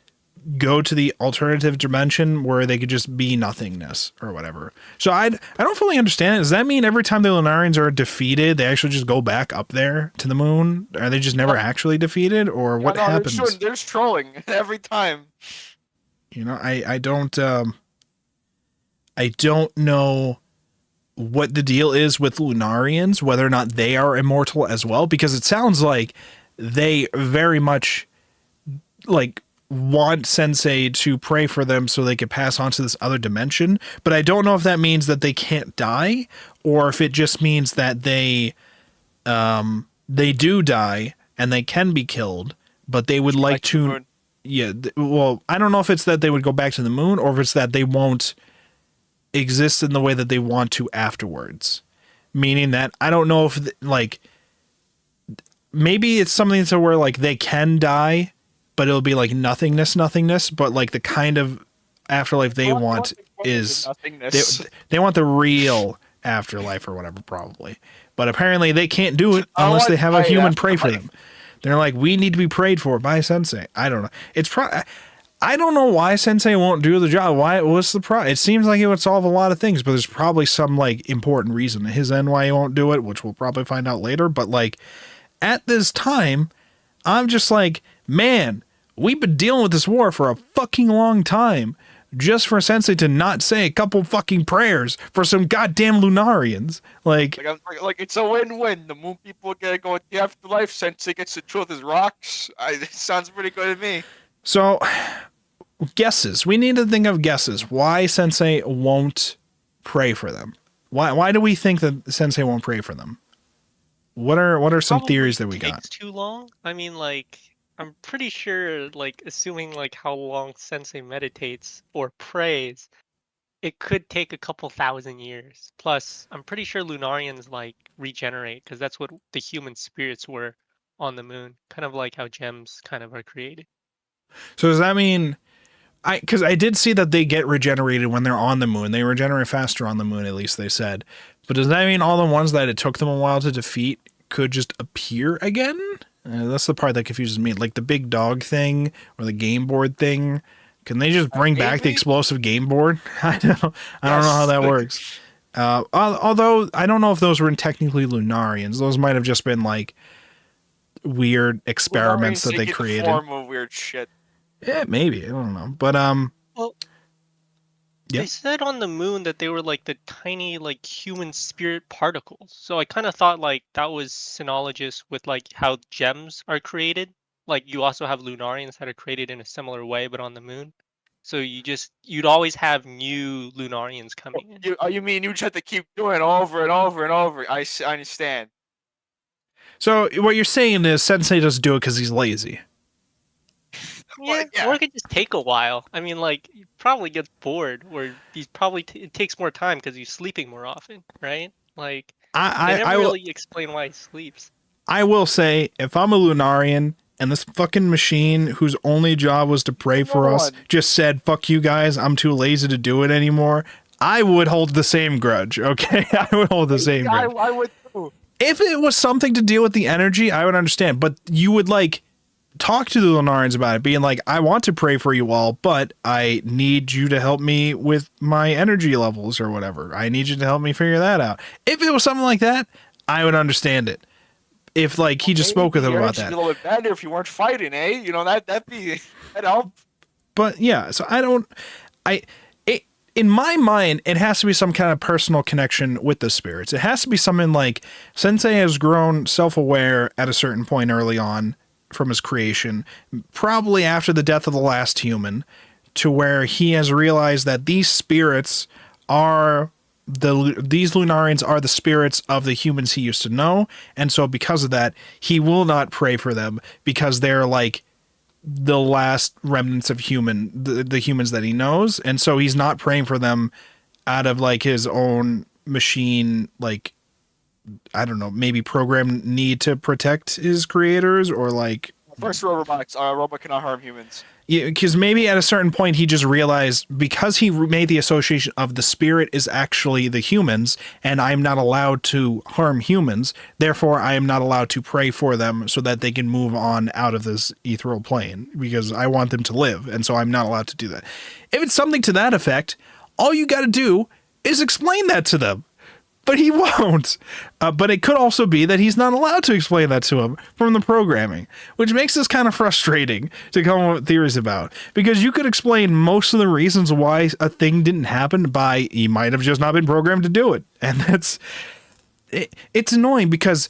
go to the alternative dimension where they could just be nothingness or whatever. So I don't fully understand. Does that mean every time the Lunarians are defeated, they actually just go back up there to the moon? Are they just never actually defeated, or what happens? They're just trolling every time. You know, I don't know what the deal is with Lunarians, whether or not they are immortal as well, because it sounds like they very much like want Sensei to pray for them so they could pass on to this other dimension. But I don't know if that means that they can't die, or if it just means that they do die and they can be killed, but they would like to. Yeah. Well, I don't know if it's that they would go back to the moon, or if it's that they won't exist in the way that they want to afterwards. meaning that I don't know if like maybe it's something to where like they can die, but it'll be like nothingness, but like the kind of afterlife they want is they want the real afterlife or whatever, probably. But apparently they can't do it unless they have a human pray for them. They're like, we need to be prayed for by Sensei. I don't know. I don't know why Sensei won't do the job. What's the problem? It seems like it would solve a lot of things, but there's probably some like important reason to his end why he won't do it, which we'll probably find out later. But like at this time, I'm just like, man, we've been dealing with this war for a fucking long time. Just for Sensei to not say a couple fucking prayers for some goddamn Lunarians. Like it's a win-win. The moon people get to go with the afterlife. Sensei gets to chill with his rocks. It sounds pretty good to me. So, guesses. We need to think of guesses. Why Sensei won't pray for them? Why do we think that Sensei won't pray for them? What are some theories that we got? Takes too long. I mean, like, I'm pretty sure, like, assuming like how long Sensei meditates or prays, it could take a couple thousand years. Plus, I'm pretty sure Lunarians like regenerate because that's what the human spirits were on the moon. Kind of like how gems kind of are created. So does that mean, because I did see that they get regenerated when they're on the moon. They regenerate faster on the moon, at least they said. But does that mean all the ones that it took them a while to defeat could just appear again? That's the part that confuses me. Like the big dog thing or the game board thing. Can they just bring back the explosive game board? I don't know how that works. Although I don't know if those were technically Lunarians. Those might have just been like weird experiments that they created. The form of weird shit. Yeah, maybe. I don't know. But well, yeah. They said on the moon that they were like the tiny like human spirit particles. So I kind of thought like that was synologous with like how gems are created. Like you also have Lunarians that are created in a similar way, but on the moon. So you'd always have new Lunarians coming in. You mean you just have to keep doing it over and over and over? I understand. So what you're saying is Sensei doesn't do it because he's lazy. Yeah, or it could just take a while. I mean, like, he probably gets bored, or he's probably it takes more time because he's sleeping more often, right? Like, they never really explain why he sleeps. I will say, if I'm a Lunarian and this fucking machine whose only job was to pray for us just said, fuck you guys, I'm too lazy to do it anymore, I would hold the same grudge, okay? I would hold the same grudge. I would too. If it was something to deal with the energy, I would understand, but you would, like, talk to the Lunarians about it, being like, I want to pray for you all, but I need you to help me with my energy levels or whatever. I need you to help me figure that out. If it was something like that, I would understand it. If like he just spoke with him about that. A little bit better if you weren't fighting, eh? You know, that'd help. But yeah, so in my mind, it has to be some kind of personal connection with the spirits. It has to be something like Sensei has grown self-aware at a certain point early on from his creation, probably after the death of the last human, to where he has realized that these spirits are these Lunarians are the spirits of the humans he used to know, and so because of that, he will not pray for them because they're like the last remnants of the humans that he knows, and so he's not praying for them out of like his own machine, like, I don't know, maybe program need to protect his creators, or like first robots. Robot cannot harm humans. Yeah, because maybe at a certain point he just realized, because he made the association of the spirit is actually the humans, and I'm not allowed to harm humans, therefore I am not allowed to pray for them so that they can move on out of this ethereal plane, because I want them to live, and so I'm not allowed to do that. If it's something to that effect, all you got to do is explain that to them. But he won't. But it could also be that he's not allowed to explain that to him from the programming, which makes this kind of frustrating to come up with theories about. Because you could explain most of the reasons why a thing didn't happen by he might have just not been programmed to do it. And it's annoying because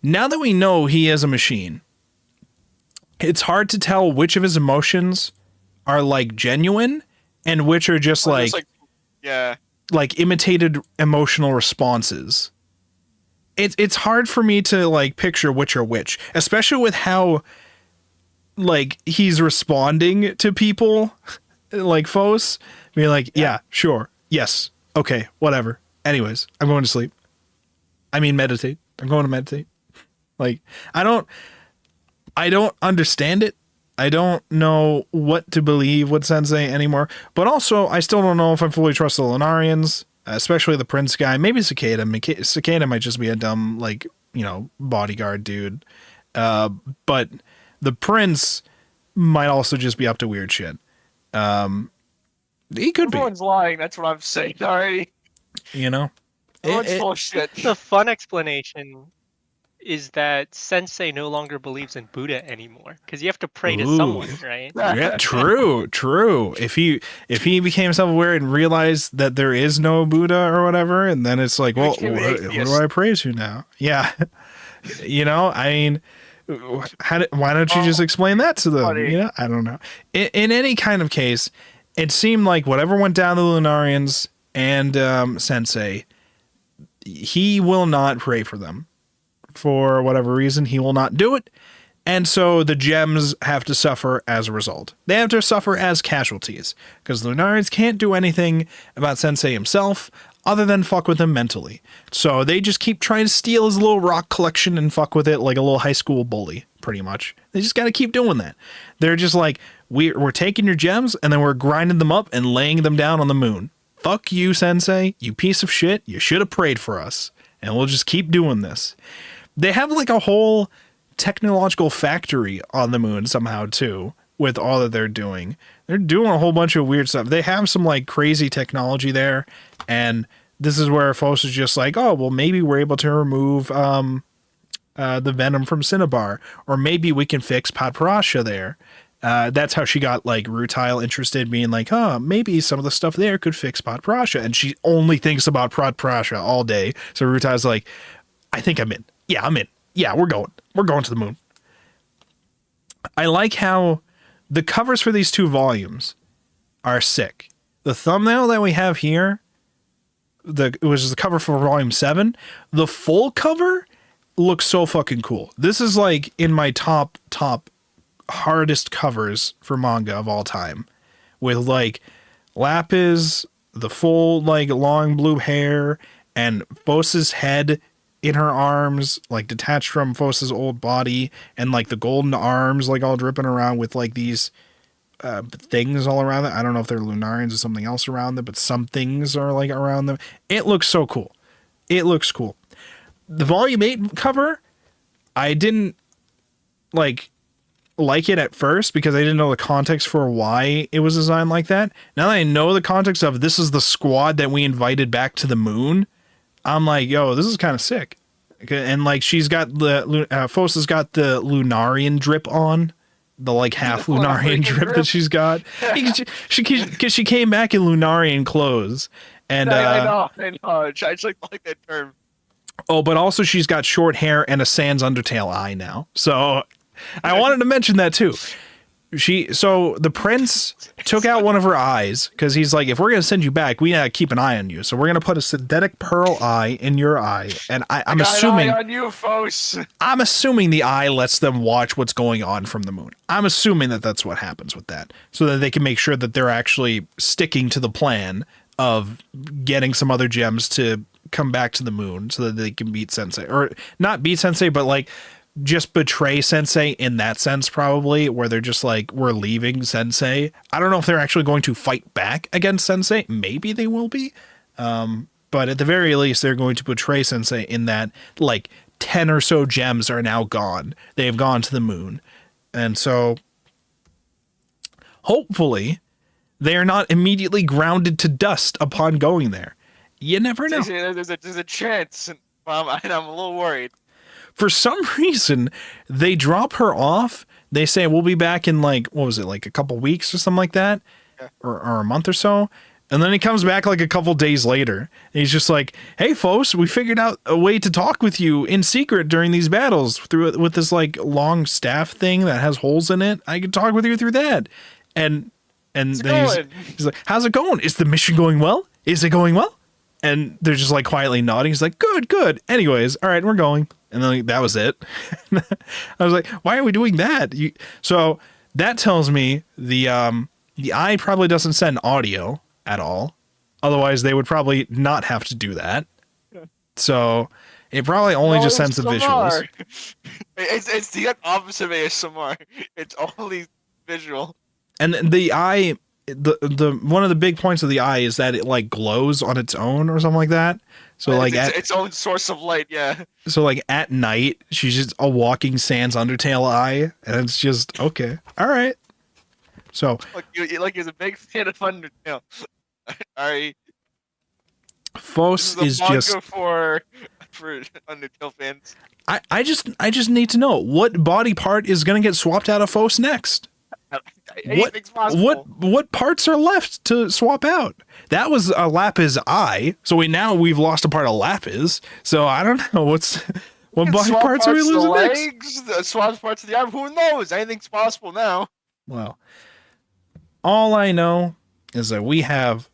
now that we know he is a machine, it's hard to tell which of his emotions are like genuine and which are just like imitated emotional responses. It's hard for me to like picture which are which, especially with how like he's responding to people like Fos being like, yeah, sure, yes, okay, whatever. Anyways, I'm going to sleep. I mean, meditate. I'm going to meditate. Like, I don't understand it. I don't know what to believe with Sensei anymore. But also, I still don't know if I fully trust the Lunarians, especially the Prince guy. Maybe Cicada. Cicada might just be a dumb, like, bodyguard dude. But the Prince might also just be up to weird shit. He could Everyone's lying. That's what I'm saying already. be. Everyone's full of shit. The fun explanation is that Sensei no longer believes in Buddha anymore because you have to pray to someone, right? Yeah, true. If he became self-aware and realized that there is no Buddha or whatever, and then it's like, well, what do I pray to now? Yeah, I mean, why don't you just explain that to them? Funny. I don't know. In any kind of case, it seemed like whatever went down the Lunarians and Sensei, he will not pray for them. For whatever reason, he will not do it. And so the gems have to suffer as a result. They have to suffer as casualties because the Lunarians can't do anything about Sensei himself other than fuck with him mentally. So they just keep trying to steal his little rock collection and fuck with it like a little high school bully, pretty much. They just got to keep doing that. They're just like, we're taking your gems and then we're grinding them up and laying them down on the moon. Fuck you, Sensei, you piece of shit. You should have prayed for us. And we'll just keep doing this. They have like a whole technological factory on the moon somehow too, with all that they're doing. They're doing a whole bunch of weird stuff. They have some like crazy technology there. And this is where Phos is just like, oh, well, maybe we're able to remove the venom from Cinnabar, or maybe we can fix Podparasha there. That's how she got like Rutile interested, being like, maybe some of the stuff there could fix Podparasha. And she only thinks about Podparasha all day. So Rutile's like, I think I'm in. Yeah, I'm in. Yeah, we're going. We're going to the moon. I like how the covers for these 2 volumes are sick. The thumbnail that we have here, it was the cover for volume 7. The full cover looks so fucking cool. This is like in my top hardest covers for manga of all time, with like Lapis, the full like long blue hair, and Phos's head in her arms, like detached from Phos's old body, and like the golden arms like all dripping around with like these things all around it. I don't know if they're Lunarians or something else around them, but some things are like around them. It looks so cool. It looks cool. The volume 8 cover, I didn't like it at first because I didn't know the context for why it was designed like that. Now that I know the context of this is the squad that we invited back to the moon, I'm like, yo, this is kind of sick. And like, she's got Phos has got the Lunarian drip on, the like half Lunarian drip that she's got. She came back in Lunarian clothes, and I know. I just like that term. Oh, but also she's got short hair and a Sans Undertale eye now. So I wanted to mention that too. So the prince took out one of her eyes because he's like, if we're going to send you back, we gotta keep an eye on you. So we're going to put a synthetic pearl eye in your eye. And I'm assuming, an eye on you, Phos. I'm assuming the eye lets them watch what's going on from the moon. I'm assuming that that's what happens with that, so that they can make sure that they're actually sticking to the plan of getting some other gems to come back to the moon so that they can beat Sensei, or not beat Sensei, but like just betray Sensei in that sense, probably, where they're just like, we're leaving Sensei. I don't know if they're actually going to fight back against Sensei. Maybe they will be. But at the very least, they're going to betray Sensei in that like 10 or so gems are now gone. They have gone to the moon. And so hopefully they are not immediately grounded to dust upon going there. You never know. There's a chance, and I'm a little worried. For some reason, they drop her off. They say, we'll be back in like, what was it, like a couple weeks or something like that? Yeah. Or a month or so. And then he comes back like a couple days later. And he's just like, hey, Phos, we figured out a way to talk with you in secret during these battles with this like long staff thing that has holes in it. I can talk with you through that. And then he's like, how's it going? Is the mission going well? Is it going well? And they're just like quietly nodding. He's like, good. Anyways, all right, we're going. And then that was it. I was like, why are we doing that? So that tells me the eye probably doesn't send audio at all. Otherwise, they would probably not have to do that. Yeah. So It probably only No, just sends the visuals. ASMR. It's the opposite of ASMR. It's only visual. And the eye, the one of the big points of the eye is that it like glows on its own or something like that. So like Its own source of light, yeah. so like at night she's just a walking sans Undertale eye, and it's just okay, all right. So Like he's a big fan of Undertale. Alright. Phos This is a manga just for Undertale fans. I just need to know what body part is gonna get swapped out of Phos next. Anything's possible. What parts are left to swap out? That was a Lapis eye, so we've lost a part of Lapis. So I don't know what body Swap parts are we of the losing next. legs, swap parts of the arm. Who knows? Anything's possible now. Well, all I know is that we have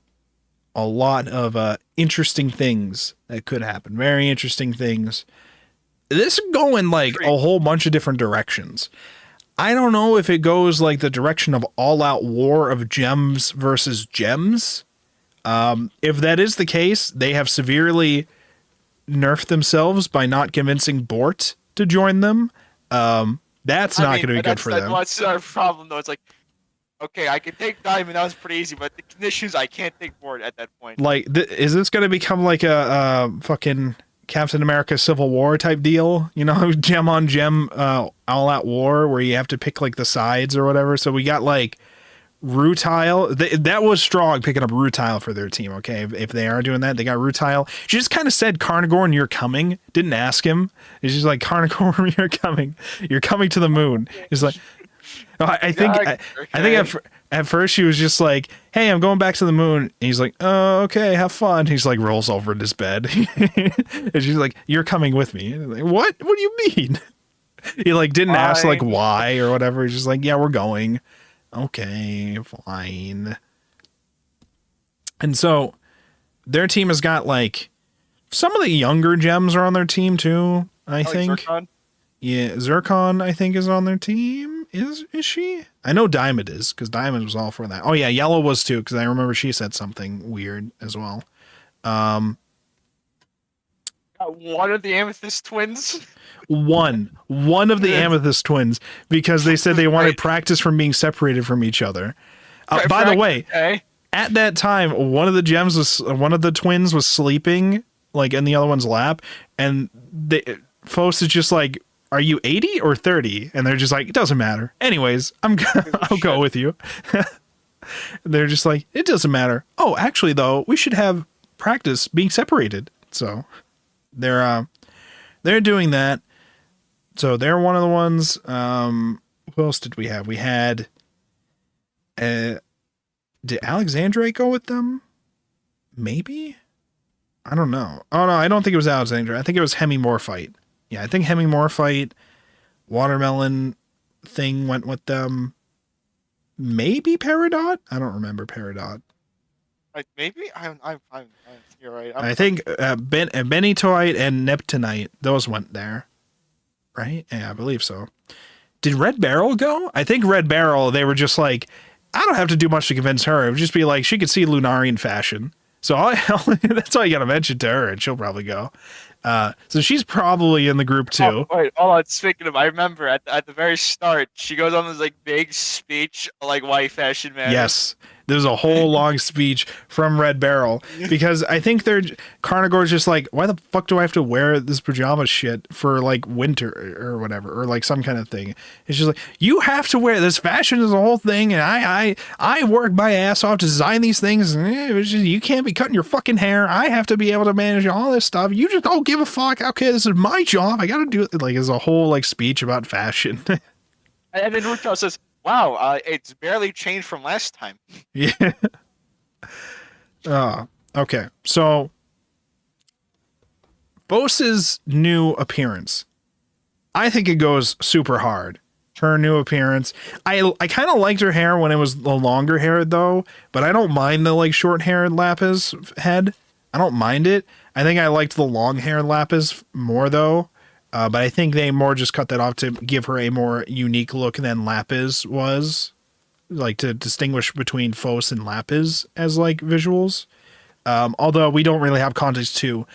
a lot of interesting things that could happen. Very interesting things. This is going like a whole bunch of different directions. I don't know if it goes like the direction of all-out war of gems versus gems. If that is the case, they have severely nerfed themselves by not convincing Bort to join them. That's not going to be good for them. That's our problem, though. It's like, okay, I can take Diamond. That was pretty easy, but the conditions, I can't take Bort at that point. Like, is this going to become like a fucking Captain America Civil War type deal? You know, gem on gem, all-out war where you have to pick like the sides or whatever. So we got like Rutile. That was strong picking up Rutile for their team. Okay, if they are doing that, they got Rutile. She just kind of said, "Carnagorn, you're coming." Didn't ask him. It's just like, "Carnagorn, you're coming. You're coming to the moon." He's like, I think at first she was just like, "Hey, I'm going back to the moon." And he's like, "Oh, okay, have fun." He's like rolls over in his bed, and she's like, "You're coming with me." And I'm like, what? What do you mean? He like didn't ask like why or whatever. He's just like, "Yeah, we're going." Okay, fine. And so their team has got like some of the younger gems are on their team too. I think. Zircon. Yeah, Zircon, I think, is on their team. Is she? I know Diamond is, because Diamond was all for that. Oh yeah, Yellow was too, because I remember she said something weird as well. One of the Amethyst twins. One of the Amethyst twins, because they said they wanted practice from being separated from each other. By the way, at that time, one of the twins was sleeping like in the other one's lap, and Phos is just like, "Are you 80 or 30?" And they're just like, "It doesn't matter. Anyways, I'll go with you." They're just like, "It doesn't matter. Oh, actually though, we should have practice being separated." So they're doing that. So they're one of the ones. Who else did we have? We had did Alexandre go with them? Maybe? I don't know. Oh no, I don't think it was Alexandre. I think it was Hemimorphite. Yeah, I think Hemimorphite, Watermelon thing went with them. Maybe Peridot? I don't remember Peridot. Like maybe you're right. I think Benitoite and Neptunite, those went there. Right? Yeah, I believe so. Did Red Barrel go? I think Red Barrel, they were just like, I don't have to do much to convince her. It would just be like, she could see Lunarian fashion. So that's all you got to mention to her, and she'll probably go. So she's probably in the group too. Oh, wait, hold on. Speaking of, I remember at the very start, she goes on this like big speech, like why fashion matters. Yes, there's a whole long speech from Red Barrel, because I think Carnagor's just like, why the fuck do I have to wear this pajama shit for like winter or whatever, or like some kind of thing. It's just like, you have to wear this. Fashion is a whole thing, and I work my ass off to design these things, and it's just, you can't be cutting your fucking hair. I have to be able to manage all this stuff. You just don't give a fuck. Okay, this is my job. I gotta do it. Like, there's a whole like speech about fashion. And then Ruto says, "Wow, it's barely changed from last time." Yeah. Okay. So Phos's new appearance, I think it goes super hard. Her new appearance. I kind of liked her hair when it was the longer hair though, but I don't mind the like short haired Lapis head. I don't mind it. I think I liked the long haired Lapis more though. But I think they more just cut that off to give her a more unique look than Lapis was. Like to distinguish between Phos and Lapis as like visuals. Although we don't really have context to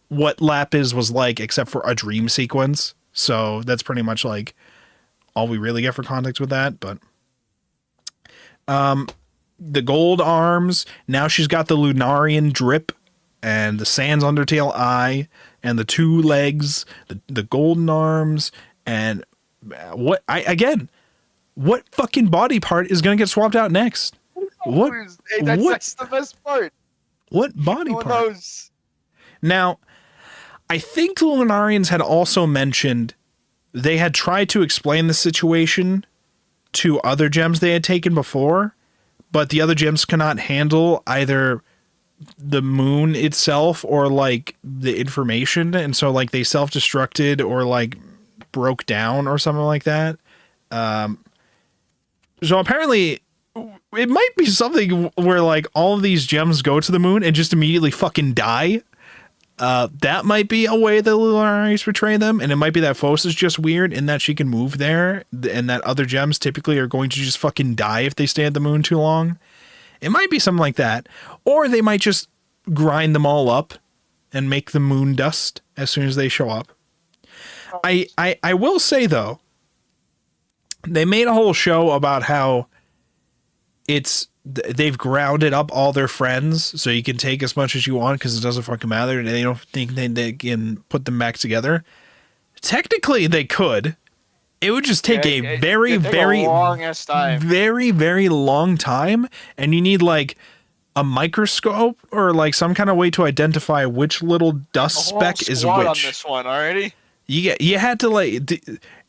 what Lapis was like, except for a dream sequence. So that's pretty much like all we really get for context with that. But the gold arms, now she's got the Lunarian drip and the Sans Undertale eye and the 2 legs, the golden arms, and what fucking body part is going to get swapped out next? What? Hey, that's the best part. What body No one part? knows. Now, I think the Lunarians had also mentioned they had tried to explain the situation to other gems they had taken before, but the other gems cannot handle either the moon itself or like the information, and so like they self-destructed or like broke down or something like that. So apparently it might be something where like all of these gems go to the moon and just immediately fucking die. That might be a way the Lunarians portray them, and it might be that Phos is just weird in that she can move there, and that other gems typically are going to just fucking die if they stay at the moon too long. It might be something like that, or they might just grind them all up and make the moon dust as soon as they show up. I will say though, they made a whole show about how they've grounded up all their friends, so you can take as much as you want because it doesn't fucking matter. They don't think they can put them back together. Technically, they could. It would just take a very long ass time, very long time, and you need like a microscope or like some kind of way to identify which little dust speck is which. On this one already. You had to like.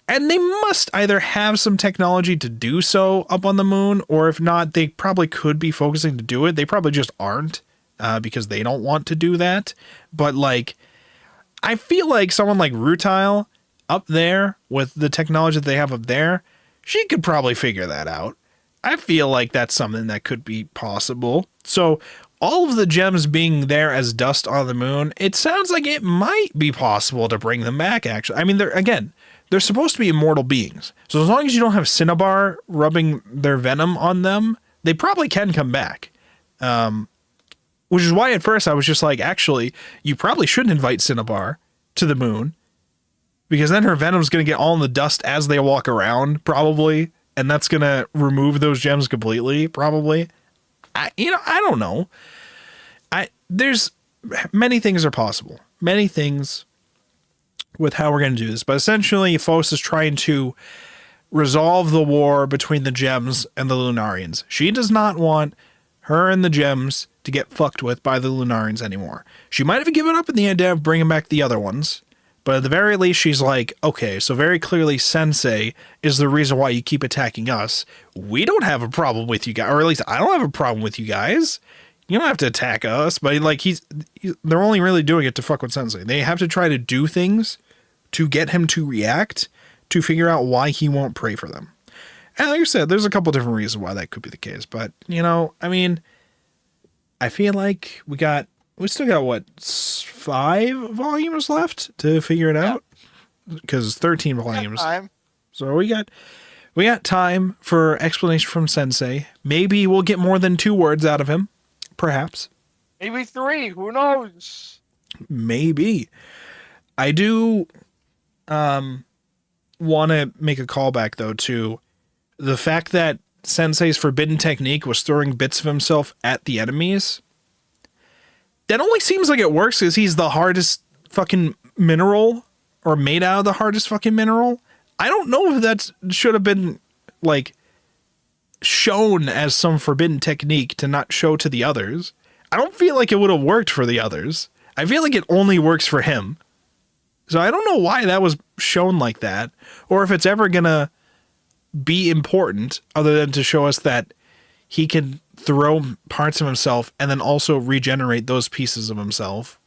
And they must either have some technology to do so up on the moon, or if not, they probably could be focusing to do it. They probably just aren't, because they don't want to do that. But like, I feel like someone like Rutile up there with the technology that they have up there, she could probably figure that out. I feel like that's something that could be possible. So all of the gems being there as dust on the moon, it sounds like it might be possible to bring them back, actually. I mean, they're supposed to be immortal beings. So as long as you don't have Cinnabar rubbing their venom on them, they probably can come back. Which is why at first I was just like, actually, you probably shouldn't invite Cinnabar to the moon, because then her venom's going to get all in the dust as they walk around, probably. And that's going to remove those gems completely, probably. I don't know. There's many things are possible. Many things with how we're going to do this, but essentially Phos is trying to resolve the war between the gems and the Lunarians. She does not want her and the gems to get fucked with by the Lunarians anymore. She might have given up in the idea of bringing back the other ones, but at the very least she's like, okay, so very clearly Sensei is the reason why you keep attacking us. We don't have a problem with you guys, or at least I don't have a problem with you guys. You don't have to attack us, but like they're only really doing it to fuck with Sensei. They have to try to do things to get him to react, to figure out why he won't pray for them. And like I said, there's a couple different reasons why that could be the case. But, I mean, I feel like we still got, what, 5 volumes left to figure it out? Because 13 volumes. Time. So we got time for explanation from Sensei. Maybe we'll get more than 2 words out of him. Perhaps. Maybe 3. Who knows? Maybe. I do want to make a callback, though, to the fact that Sensei's forbidden technique was throwing bits of himself at the enemies. That only seems like it works because he's the hardest fucking mineral, or made out of the hardest fucking mineral. I don't know if that should have been, like, shown as some forbidden technique to not show to the others. I don't feel like it would have worked for the others. I feel like it only works for him. So I don't know why that was shown like that, or if it's ever gonna be important other than to show us that he can throw parts of himself and then also regenerate those pieces of himself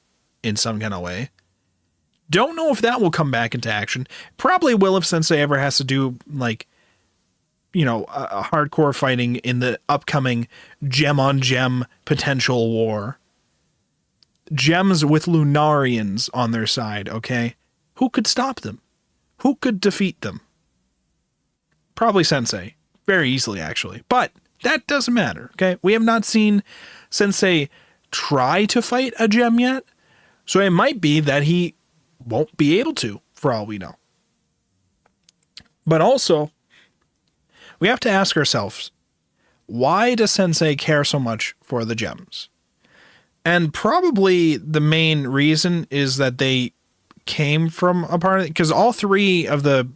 in some kind of way. Don't know if that will come back into action. Probably will if Sensei ever has to do, like, a hardcore fighting in the upcoming gem-on-gem potential war. Gems with Lunarians on their side, okay? Who could stop them? Who could defeat them? Probably Sensei. Very easily, actually. But that doesn't matter, okay? We have not seen Sensei try to fight a gem yet, So it might be that he won't be able to, for all we know. But also, we have to ask ourselves, why does Sensei care so much for the gems? And probably the main reason is that they came from a part of it, because all three of the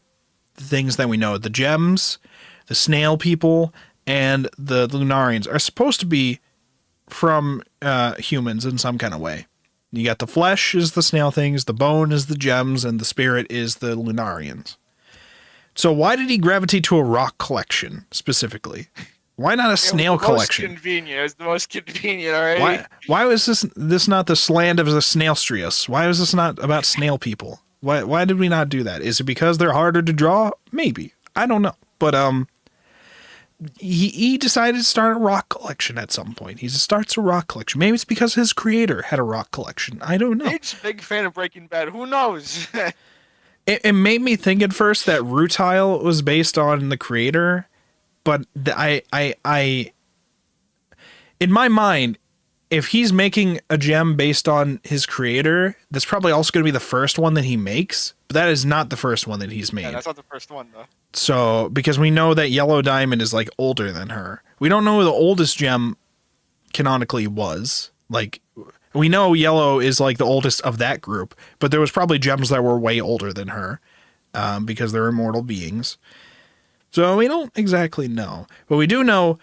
things that we know, the gems, the snail people, and the Lunarians, are supposed to be from humans in some kind of way. You got the flesh is the snail things, the bone is the gems, and the spirit is the Lunarians. So why did he gravitate to a rock collection specifically? Why not a snail collection? Convenient. It was the most convenient, already. Why was this not the slant of the snailstrius? Why was this not about snail people? Why did we not do that? Is it because they're harder to draw? Maybe. I don't know. But he decided to start a rock collection at some point. He starts a rock collection. Maybe it's because his creator had a rock collection. I don't know. He's a big fan of Breaking Bad. Who knows? It made me think at first that Rutile was based on the creator, but I in my mind, if he's making a gem based on his creator, that's probably also going to be the first one that he makes, but that is not the first one that he's made. Yeah, that's not the first one, though. So, because we know that Yellow Diamond is like older than her. We don't know who the oldest gem canonically was. Like, we know Yellow is like the oldest of that group, but there was probably gems that were way older than her, because they're immortal beings. So we don't exactly know, but we do know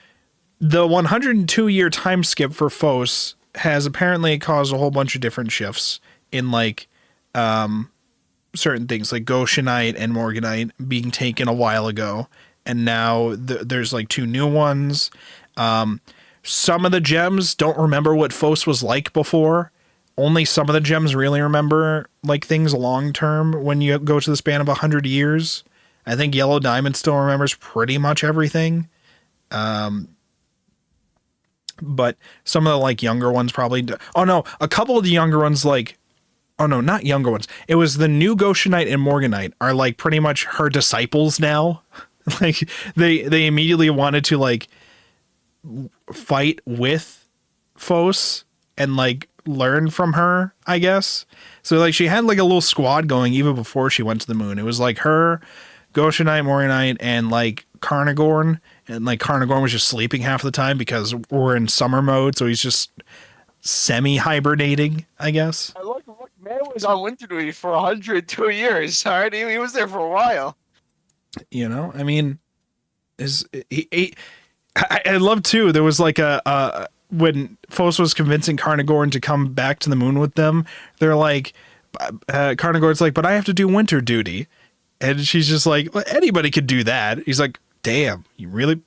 the 102-year time skip for Phos has apparently caused a whole bunch of different shifts in like certain things, like Goshenite and Morganite being taken a while ago, and now there's like 2 new ones. Some of the gems don't remember what Phos was like before. Only some of the gems really remember like things long term when you go to the span of 100 years. I think Yellow Diamond still remembers pretty much everything. But some of the like younger ones probably oh no, a couple of the younger ones, like, oh no, not younger ones. It was the new Goshenite and Morganite are like pretty much her disciples now. Like they immediately wanted to like fight with Phos and like learn from her, I guess. So like she had like a little squad going even before she went to the moon. It was like her, Goshenite, Morganite, and like Carnagorn. And like Carnagorn was just sleeping half the time because we're in summer mode, so he's just semi-hibernating, I guess. Look, man was on winter duty for 102 years. All right, he was there for a while. You know, I mean, I love too. There was like a when Phos was convincing Carnagorn to come back to the moon with them. They're like, Carnagorn's like, but I have to do winter duty, and she's just like, well, anybody could do that. He's like, damn, you really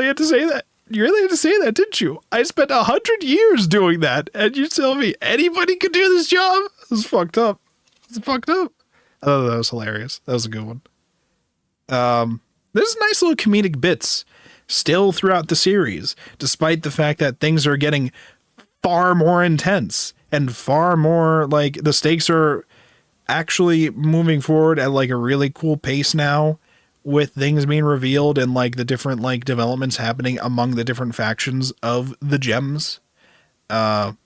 had to say that. You really had to say that, didn't you? I spent 100 years doing that, and you tell me anybody could do this job? This is fucked up. It's fucked up. Oh, that was hilarious. That was a good one. There's nice little comedic bits still throughout the series, despite the fact that things are getting far more intense and far more like the stakes are actually moving forward at like a really cool pace now, with things being revealed and like the different like developments happening among the different factions of the gems. I'm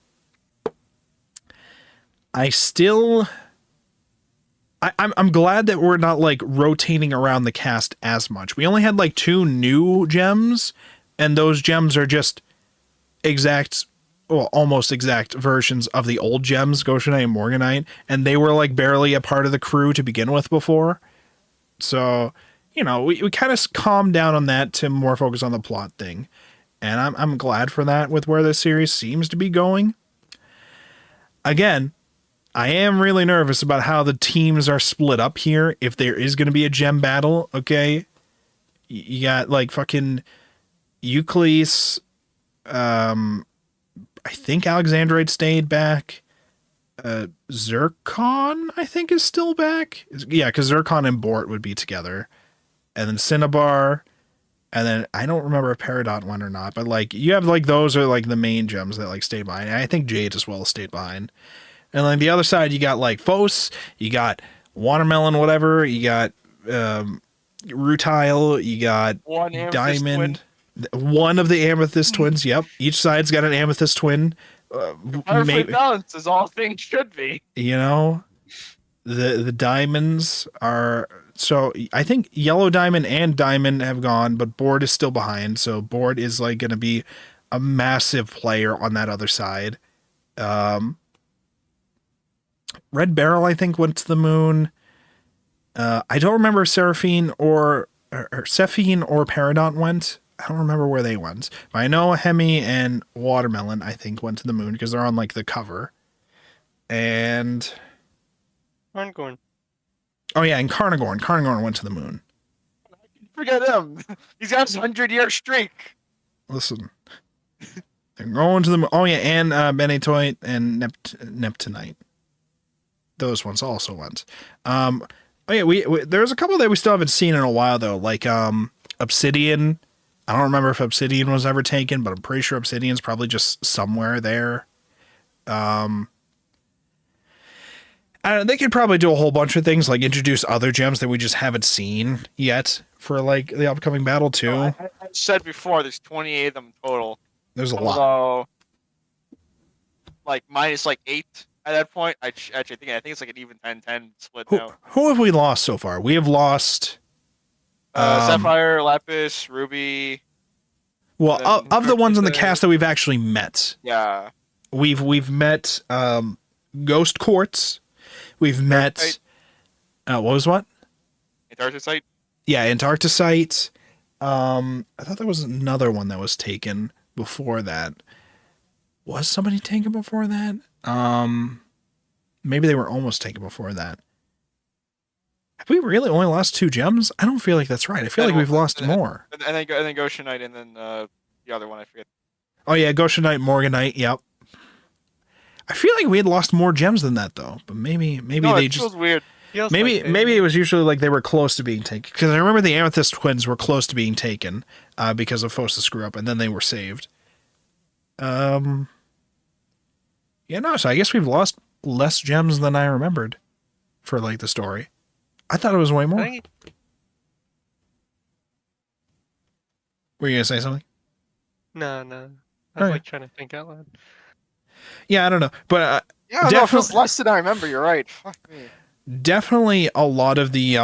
glad that we're not like rotating around the cast as much. We only had like 2 new gems, and those gems are just almost exact versions of the old gems, Goshenite and Morganite, and they were like barely a part of the crew to begin with before. So, you know, we kind of calmed down on that to more focus on the plot thing. And I'm glad for that with where this series seems to be going. Again, I am really nervous about how the teams are split up here. If there is going to be a gem battle, okay? You got like fucking Euclid. I think Alexandrite stayed back. Zircon, I think, is still back. Yeah, because Zircon and Bort would be together. And then Cinnabar. And then I don't remember if Peridot went or not. But like you have like those are like the main gems that like stay behind. And I think Jade as well stayed behind. And like the other side, you got like Phos, you got Watermelon, whatever, you got Rutile, you got Diamond, one of the Amethyst twins. Yep, each side's got an Amethyst twin. Perfectly maybe, balanced as all things should be. you know, the diamonds are, so I think yellow diamond and diamond have gone, but board is still behind. So board is like going to be a massive player on that other side. Red barrel, I think, went to the moon. I don't remember if Seraphine or Cephine or Peridot went. I don't remember where they went. But I know Hemi and Watermelon, I think, went to the moon because they're on like the cover. And Arngorn. oh yeah, and Carnarvon. Carnarvon went to the moon. Forget him. He's got his 100-year streak. Listen, they're going to the moon. Oh yeah, and Benetoit and Neptunite. Those ones also went. Oh yeah, we there's a couple that we still haven't seen in a while though, like Obsidian. I don't remember if Obsidian was ever taken, but I'm pretty sure Obsidian's probably just somewhere there. I don't know, they could probably do a whole bunch of things, like introduce other gems that we just haven't seen yet for like the upcoming battle too. I said before, there's 28 of them total. There's a lot. Although, like minus like 8 at that point. I think it's like an even 10-10 split now. Who have we lost so far? We have lost Sapphire, Lapis, Ruby. Well, of the ones in the cast that we've actually met. Yeah. We've met Ghost Quartz. We've met what was what? Antarcticite? Yeah, Antarcticite. I thought there was another one that was taken before that. Was somebody taken before that? Maybe they were almost taken before that. Have we really only lost 2 gems? I don't feel like that's right. I feel like we've lost more. And then Goshenite, and then the other one I forget. Oh yeah, Goshenite, Morganite. Yep. I feel like we had lost more gems than that though, but maybe No, they it just feels weird. maybe it was usually like they were close to being taken, because I remember the Amethyst twins were close to being taken because of Fosa screw up, and then they were saved. Yeah, no, so I guess we've lost less gems than I remembered for like the story. I thought it was way more. Were you gonna say something? No. I was like trying to think out loud. Yeah, I don't know, but Yeah, no, it feels less than I remember. You're right. Fuck me. Definitely a lot of the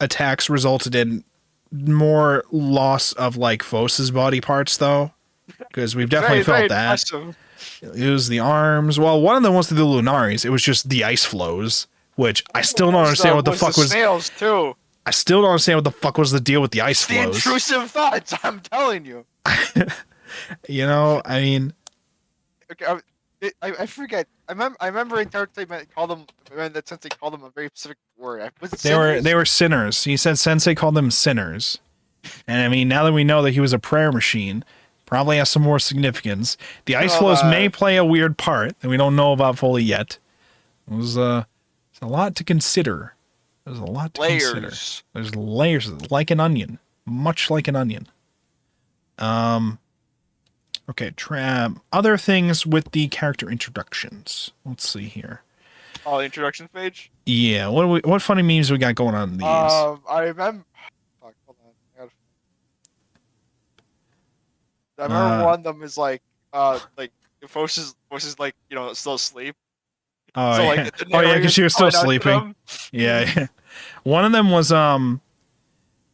attacks resulted in more loss of like Fosa's body parts though, because we've definitely felt that. Impressive. It was the arms. Well, one of them was the Lunaris. It was just the ice flows, which I still don't understand what the fuck was. Snails too. I still don't understand what the fuck was the deal with the ice The flows. intrusive thoughts. I'm telling you. You know, I mean, Okay, I forget. I remember Antarctica called them, that Sensei called them a very specific word. Was it they were sinners. He said Sensei called them sinners, and I mean, now that we know that he was a prayer machine, probably has some more significance. The ice flows may play a weird part that we don't know about fully yet. It was it's a lot to consider. There's a lot to consider. There's layers, like an onion, much like an onion. Okay, other things with the character introductions. Let's see here. Oh, the introduction page? Yeah, what funny memes we got going on in these? I remember. Fuck, hold on. I remember one of them is like Fosh is like, you know, still asleep. Oh, So, yeah. like, the Oh yeah, because she was still narrator's calling out to sleeping. Yeah. One of them was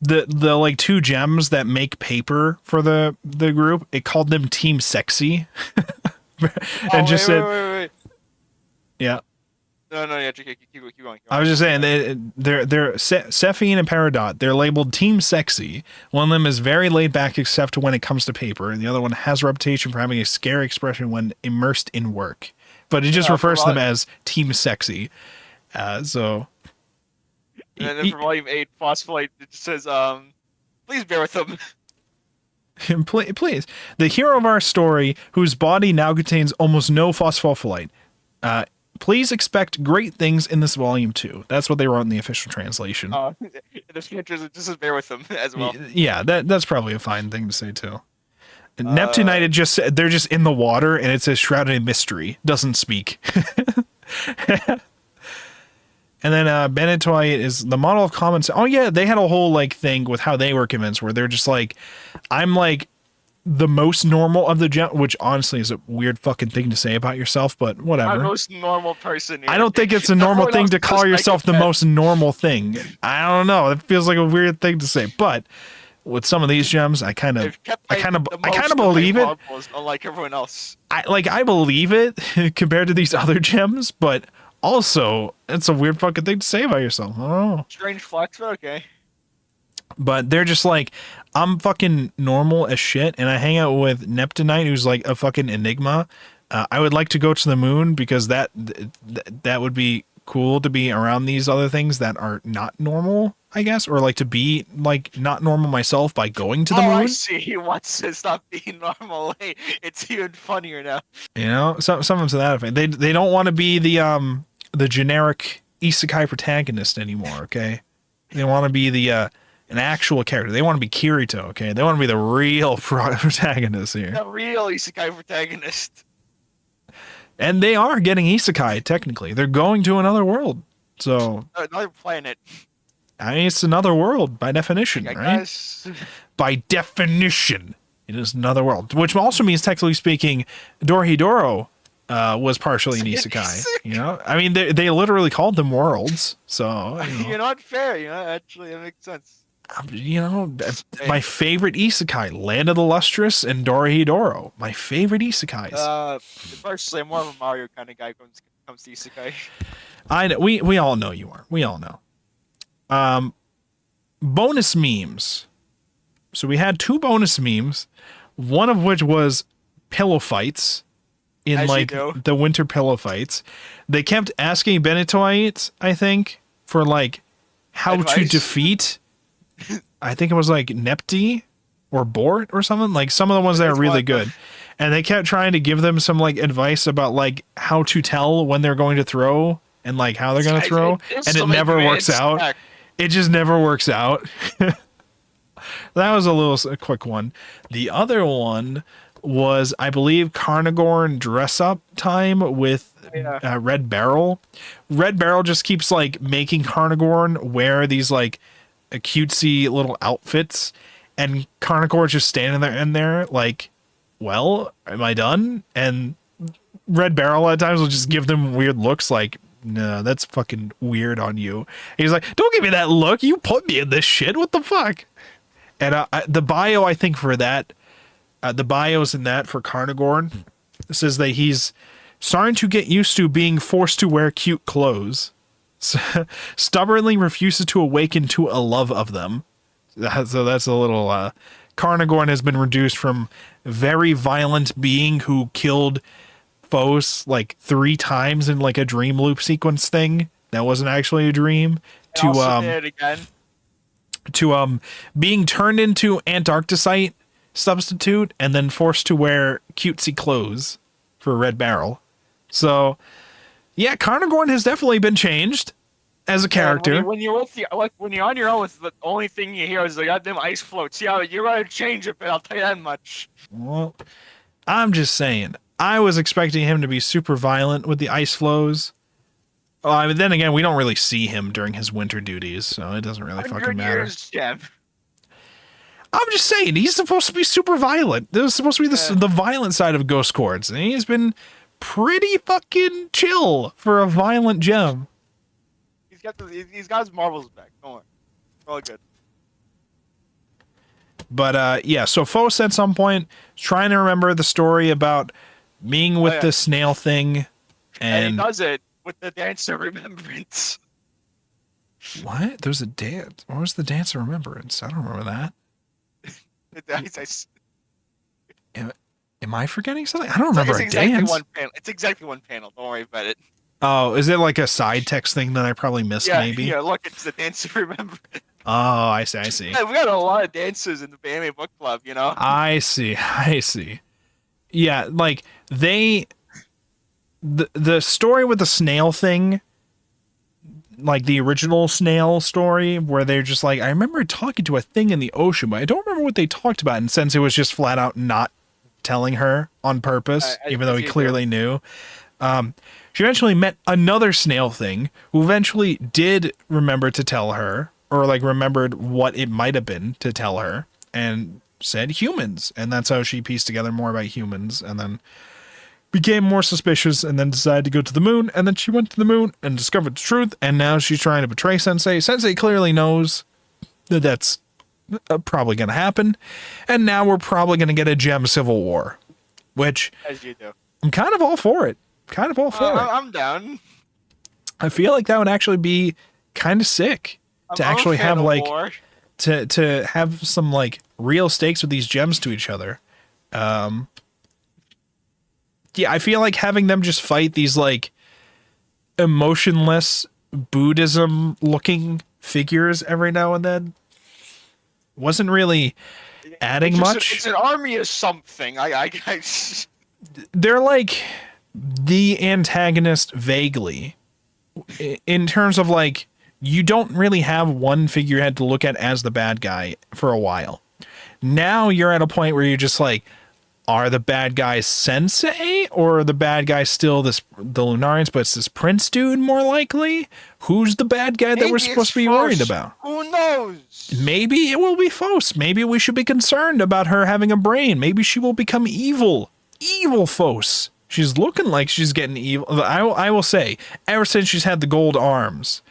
the like 2 gems that make paper for the group. It called them Team Sexy, and just said, wait. yeah. No, yeah, keep going. I was just saying they're Cephine and Peridot. They're labeled Team Sexy. One of them is very laid back, except when it comes to paper, and the other one has a reputation for having a scary expression when immersed in work. But it just refers to them as Team Sexy. So. And then from Volume 8, Phosphorite, it just says, please bear with them. Please. The hero of our story, whose body now contains almost no phospholipid. Please expect great things in this volume too. That's what they wrote in the official translation. The features just says bear with them as well. Yeah, that's probably a fine thing to say too. Neptunite, they're just in the water, and it says shrouded in mystery. Doesn't speak. And then Benetoy is the model of comments. Oh yeah, they had a whole like thing with how they were convinced, where they're just like, I'm like the most normal of the gem, which honestly is a weird fucking thing to say about yourself, but I'm whatever. the most normal person here. I don't think it's a normal Everyone thing else to call does yourself the Mega most normal thing. I don't know. It feels like a weird thing to say, but with some of these gems, I kind of They've kept, like, the most of my believe it. marbles, unlike everyone else. I believe it compared to these other gems, but also it's a weird fucking thing to say about yourself. I don't know. Strange flex, but okay. But they're just like, I'm fucking normal as shit, and I hang out with Neptunite, who's like a fucking enigma. I would like to go to the moon because that would be cool to be around these other things that are not normal, I guess, or like to be like not normal myself by going to the moon. I see. He wants to stop being normal. Hey, it's even funnier now. You know, some to that effect. They don't want to be the generic isekai protagonist anymore. Okay, they want to be an actual character. They want to be Kirito. Okay, they want to be the real protagonist here. The real isekai protagonist. And they are getting isekai, technically. They're going to another world. So, Another planet. I mean, it's another world by definition, I right? guess. By definition, it is another world. Which also means, technically speaking, Dorohedoro was partially an isekai. You know? I mean, they literally called them worlds. So, You're not fair. You know, actually, it makes sense. You know, my favorite isekai, Land of the Lustrous and Dorohedoro. My favorite isekais. Personally, I'm more of a Mario kind of guy when it comes to isekai. I know, we all know you are. We all know. Bonus memes. So we had 2 bonus memes, one of which was pillow fights in As like you do. the winter pillow fights. They kept asking Benitoite, I think, for like how to Advice? defeat. I think it was like Nepti or Bort or something. Like some of the ones that are really good. And they kept trying to give them some like advice about like how to tell when they're going to throw and like how they're going to throw. And it never works out. It just never works out. That was a quick one. The other one was, I believe, Carnagorn dress up time with Red Barrel. Red Barrel just keeps like making Carnagorn wear these like cutesy little outfits, and Carnagorn's just standing there in there like, well, am I done? And Red Barrel at times will just give them weird looks like, no, that's fucking weird on you. And he's like, don't give me that look. You put me in this shit. What the fuck? And the bio, I think, for that, the bios in that for Carnagorn says that he's starting to get used to being forced to wear cute clothes. Stubbornly refuses to awaken to a love of them. So that's a little... Carnagorn has been reduced from very violent being who killed foes like 3 times in like a dream loop sequence thing that wasn't actually a dream to being turned into Antarcticite substitute and then forced to wear cutesy clothes for Red Barrel. So yeah, Carnagorn has definitely been changed as a character. When you're on your own, with the only thing you hear is the goddamn ice floats. Yeah, you're gonna change it, but I'll tell you that much. Well, I'm just saying. I was expecting him to be super violent with the ice flows. Well, I mean, then again, we don't really see him during his winter duties, so it doesn't really fucking matter. I'm just saying, he's supposed to be super violent. This is supposed to be the violent side of Ghost Chords, and he's been pretty fucking chill for a violent gem. He's got his marbles back. Don't worry. We're all good. But yeah, so Fos at some point is trying to remember the story about being with the snail thing. And he does it with the Dance of Remembrance. What? There's a dance. What was the Dance of Remembrance? I don't remember that. Am I forgetting something? I don't remember a dance. It's exactly one panel. Don't worry about it. Oh, is it like a side text thing that I probably missed, maybe? Yeah, look, it's the Dance of Remembrance. Oh, I see. Yeah, we got a lot of dances in the anime book club, you know? I see. Yeah, like, the story with the snail thing, like the original snail story, where they're just like, I remember talking to a thing in the ocean, but I don't remember what they talked about, and since it was just flat out not telling her on purpose, even though he clearly knew. She eventually met another snail thing who eventually did remember to tell her, or like remembered what it might have been to tell her. And said humans. And that's how she pieced together more about humans and then became more suspicious and then decided to go to the moon. And then she went to the moon and discovered the truth. And now she's trying to betray Sensei. Sensei clearly knows that that's probably going to happen. And now we're probably going to get a gem civil war, which As you do. I'm kind of all for it. Kind of all for it. I'm down. I feel like that would actually be kind of sick to I'm actually a fan have of like war. to have some like real stakes with these gems to each other. Yeah, I feel like having them just fight these like emotionless Buddhism looking figures every now and then wasn't really adding much. It's an army of something. I They're like the antagonist vaguely in terms of like you don't really have one figurehead to look at as the bad guy for a while. Now you're at a point where you're just like, are the bad guys Sensei or are the bad guys still the Lunarians, but it's this prince dude more likely? Who's the bad guy that we're supposed to be worried about? Who knows? Maybe it will be Fos. Maybe we should be concerned about her having a brain. Maybe she will become evil. Evil Fos. She's looking like she's getting evil. I will say, ever since she's had the gold arms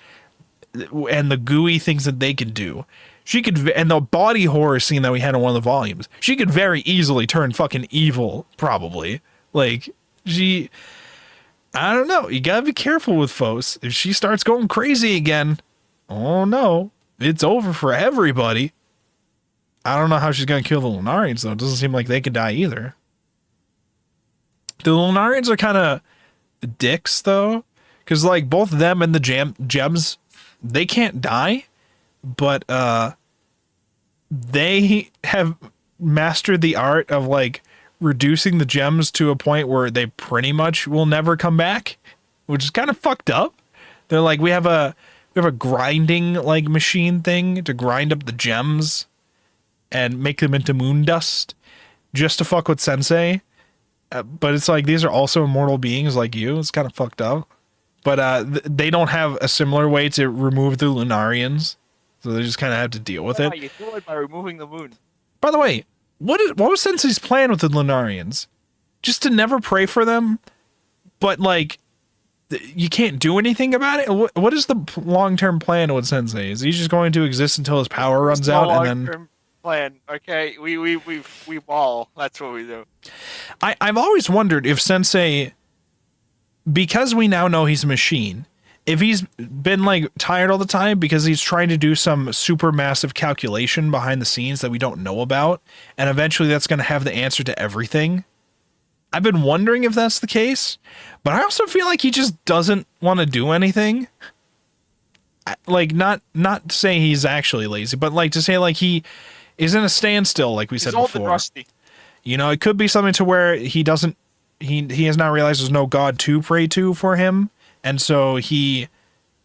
and the gooey things that they can do, she could, and the body horror scene that we had in one of the volumes, she could very easily turn fucking evil, probably. Like, I don't know. You gotta be careful with Fos. If she starts going crazy again, oh no, it's over for everybody. I don't know how she's gonna kill the Lunarians, though. It doesn't seem like they could die either. The Lunarians are kind of dicks, though, because like both them and the gems, they can't die, but they have mastered the art of like reducing the gems to a point where they pretty much will never come back, which is kind of fucked up. They're like, we have a grinding like machine thing to grind up the gems and make them into moon dust just to fuck with Sensei. But it's like, these are also immortal beings like you. It's kind of fucked up. But they don't have a similar way to remove the Lunarians. So they just kind of have to deal with it. You do it by removing the moon. By the way, what was Sensei's plan with the Lunarians? Just to never pray for them? But like, you can't do anything about it? What is the long-term plan with Sensei? Is he just going to exist until his power runs out and then... plan. Okay, we ball. That's what we do. I've always wondered if Sensei, because we now know he's a machine, if he's been like tired all the time because he's trying to do some super massive calculation behind the scenes that we don't know about, and eventually that's going to have the answer to everything. I've been wondering if that's the case, but I also feel like he just doesn't want to do anything. Like, not to say he's actually lazy, but like to say like he is in a standstill, like we said before. He's old and rusty. You know, it could be something to where he doesn't, he has not realized there's no God to pray to for him, and so he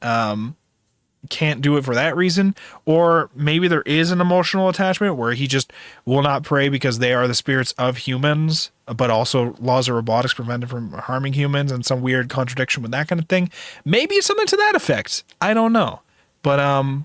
can't do it for that reason. Or maybe there is an emotional attachment where he just will not pray because they are the spirits of humans, but also laws of robotics prevent him from harming humans, and some weird contradiction with that kind of thing. Maybe it's something to that effect. I don't know. But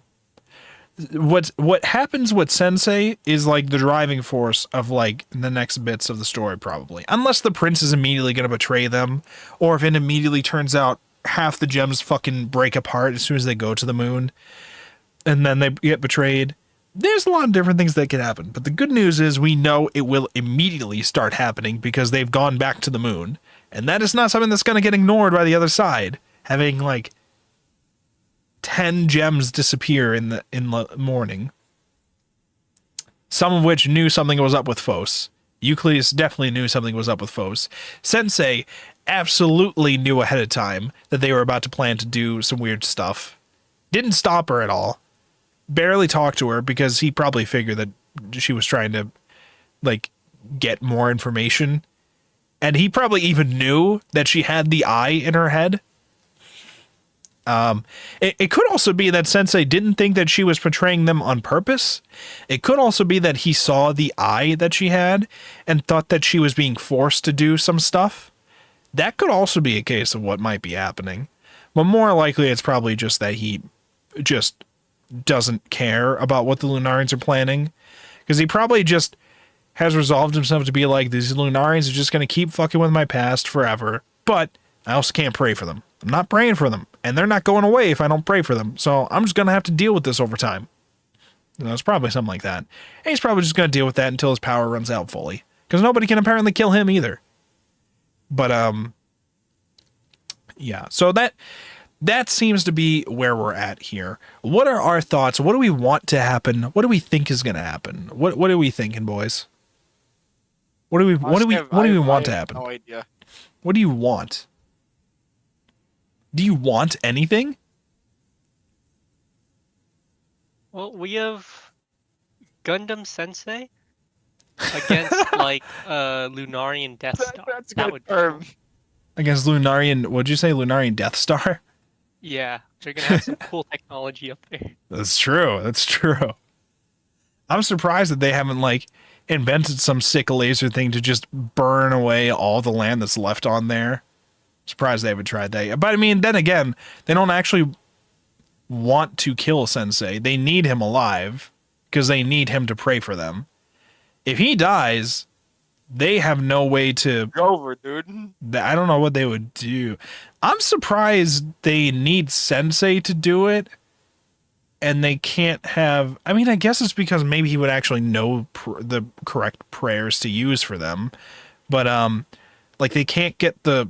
what happens with Sensei is like the driving force of like the next bits of the story, probably, unless the prince is immediately going to betray them, or if it immediately turns out half the gems fucking break apart as soon as they go to the moon and then they get betrayed. There's a lot of different things that could happen, but the good news is we know it will immediately start happening because they've gone back to the moon, and that is not something that's going to get ignored by the other side, having like 10 gems disappear in the morning, some of which knew something was up with Fos. Euclides definitely knew something was up with Fos. Sensei absolutely knew ahead of time that they were about to plan to do some weird stuff. Didn't stop her at all. Barely talked to her because he probably figured that she was trying to like get more information. And he probably even knew that she had the eye in her head. It could also be that Sensei didn't think that she was portraying them on purpose. It could also be that he saw the eye that she had and thought that she was being forced to do some stuff. That could also be a case of what might be happening. But more likely, it's probably just that he just doesn't care about what the Lunarians are planning. Because he probably just has resolved himself to be like, these Lunarians are just going to keep fucking with my past forever. But I also can't pray for them. I'm not praying for them. And they're not going away if I don't pray for them. So I'm just going to have to deal with this over time. It's probably something like that. And he's probably just going to deal with that until his power runs out fully. Because nobody can apparently kill him either. But, yeah. So that seems to be where we're at here. What are our thoughts? What do we want to happen? What do we think is going to happen? What are we thinking, boys? What do we want to happen? No idea. What do you want? Do you want anything? Well, we have Gundam Sensei against like Lunarian Death Star. That's a That good would term. Against Lunarian, what'd you say? Lunarian Death Star? Yeah, they're gonna have some cool technology up there. That's true. That's true. I'm surprised that they haven't like invented some sick laser thing to just burn away all the land that's left on there. Surprised they haven't tried that. But I mean, then again, they don't actually want to kill Sensei. They need him alive because they need him to pray for them. If he dies, they have no way to... Over, dude. I don't know what they would do. I'm surprised they need Sensei to do it. And they can't have... I mean, I guess it's because maybe he would actually know the correct prayers to use for them. But, like, they can't get the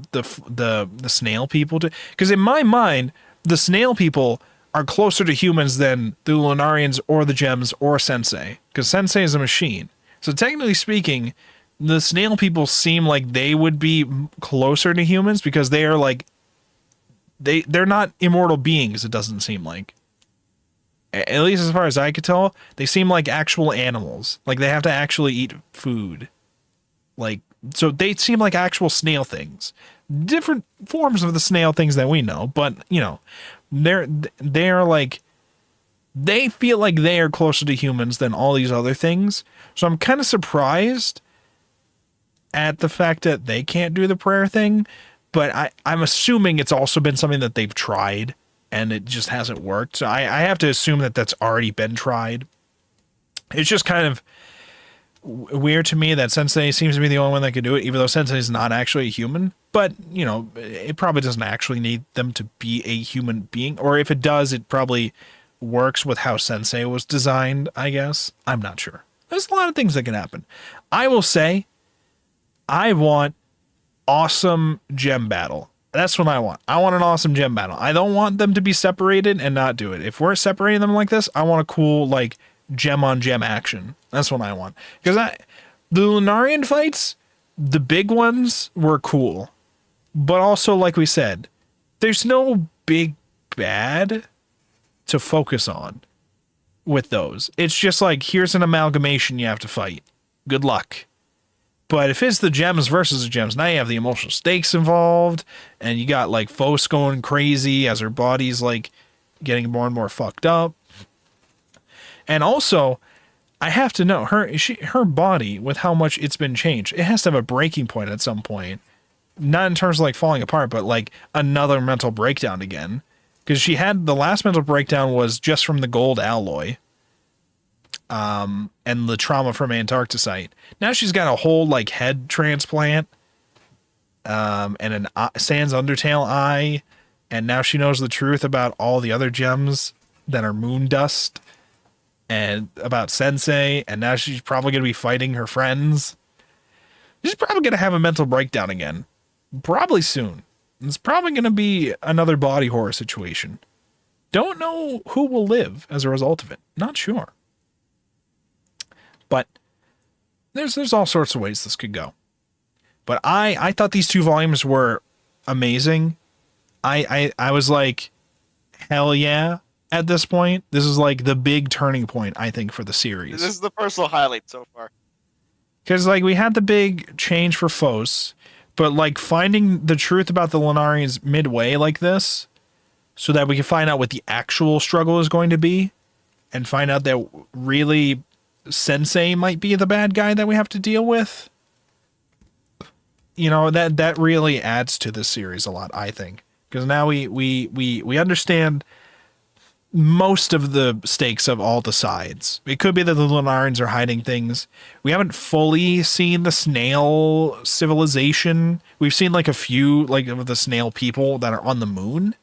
snail people to... Because in my mind, the snail people are closer to humans than the Lunarians or the gems or Sensei. Because Sensei is a machine. So technically speaking, the snail people seem like they would be closer to humans because they are like... They're not immortal beings, it doesn't seem like. At least as far as I could tell, they seem like actual animals. Like they have to actually eat food. Like, so they seem like actual snail things. Different forms of the snail things that we know, but you know, they're like, they feel like they are closer to humans than all these other things. So I'm kind of surprised at the fact that they can't do the prayer thing, but I'm assuming it's also been something that they've tried and it just hasn't worked. So I have to assume that that's already been tried. It's just kind of weird to me that Sensei seems to be the only one that can do it, even though Sensei is not actually a human. But, you know, it probably doesn't actually need them to be a human being. Or if it does, it probably works with how Sensei was designed, I guess. I'm not sure. There's a lot of things that can happen. I will say, I want awesome gem battle. That's what I want. I want an awesome gem battle. I don't want them to be separated and not do it. If we're separating them like this, I want a cool, like, gem on gem action. That's what I want. Because the Lunarian fights, the big ones were cool. But also, like we said, there's no big bad to focus on with those. It's just like, here's an amalgamation you have to fight. Good luck. But if it's the gems versus the gems, now you have the emotional stakes involved, and you got like Phos going crazy as her body's like getting more and more fucked up. And also, I have to know her body, with how much it's been changed, it has to have a breaking point at some point. Not in terms of like falling apart, but like another mental breakdown again. Because she had the last mental breakdown was just from the gold alloy. And the trauma from Antarcticite. Now she's got a whole like head transplant, and an Sans Undertale eye, and now she knows the truth about all the other gems that are moon dust, and about Sensei, and now she's probably gonna be fighting her friends. She's probably gonna have a mental breakdown again, probably soon. It's probably gonna be another body horror situation. Don't know who will live as a result of it. Not sure. But there's all sorts of ways this could go. But I thought these two volumes were amazing. I was like, hell yeah, at this point. This is like the big turning point, I think, for the series. This is the personal highlight so far. Because like we had the big change for Phos, but like finding the truth about the Lunarians midway like this, so that we can find out what the actual struggle is going to be, and find out that really Sensei might be the bad guy that we have to deal with. You know, that really adds to this series a lot, I think. Because now we understand most of the stakes of all the sides. It could be that the Lunarians are hiding things. We haven't fully seen the snail civilization. We've seen like a few like of the snail people that are on the moon,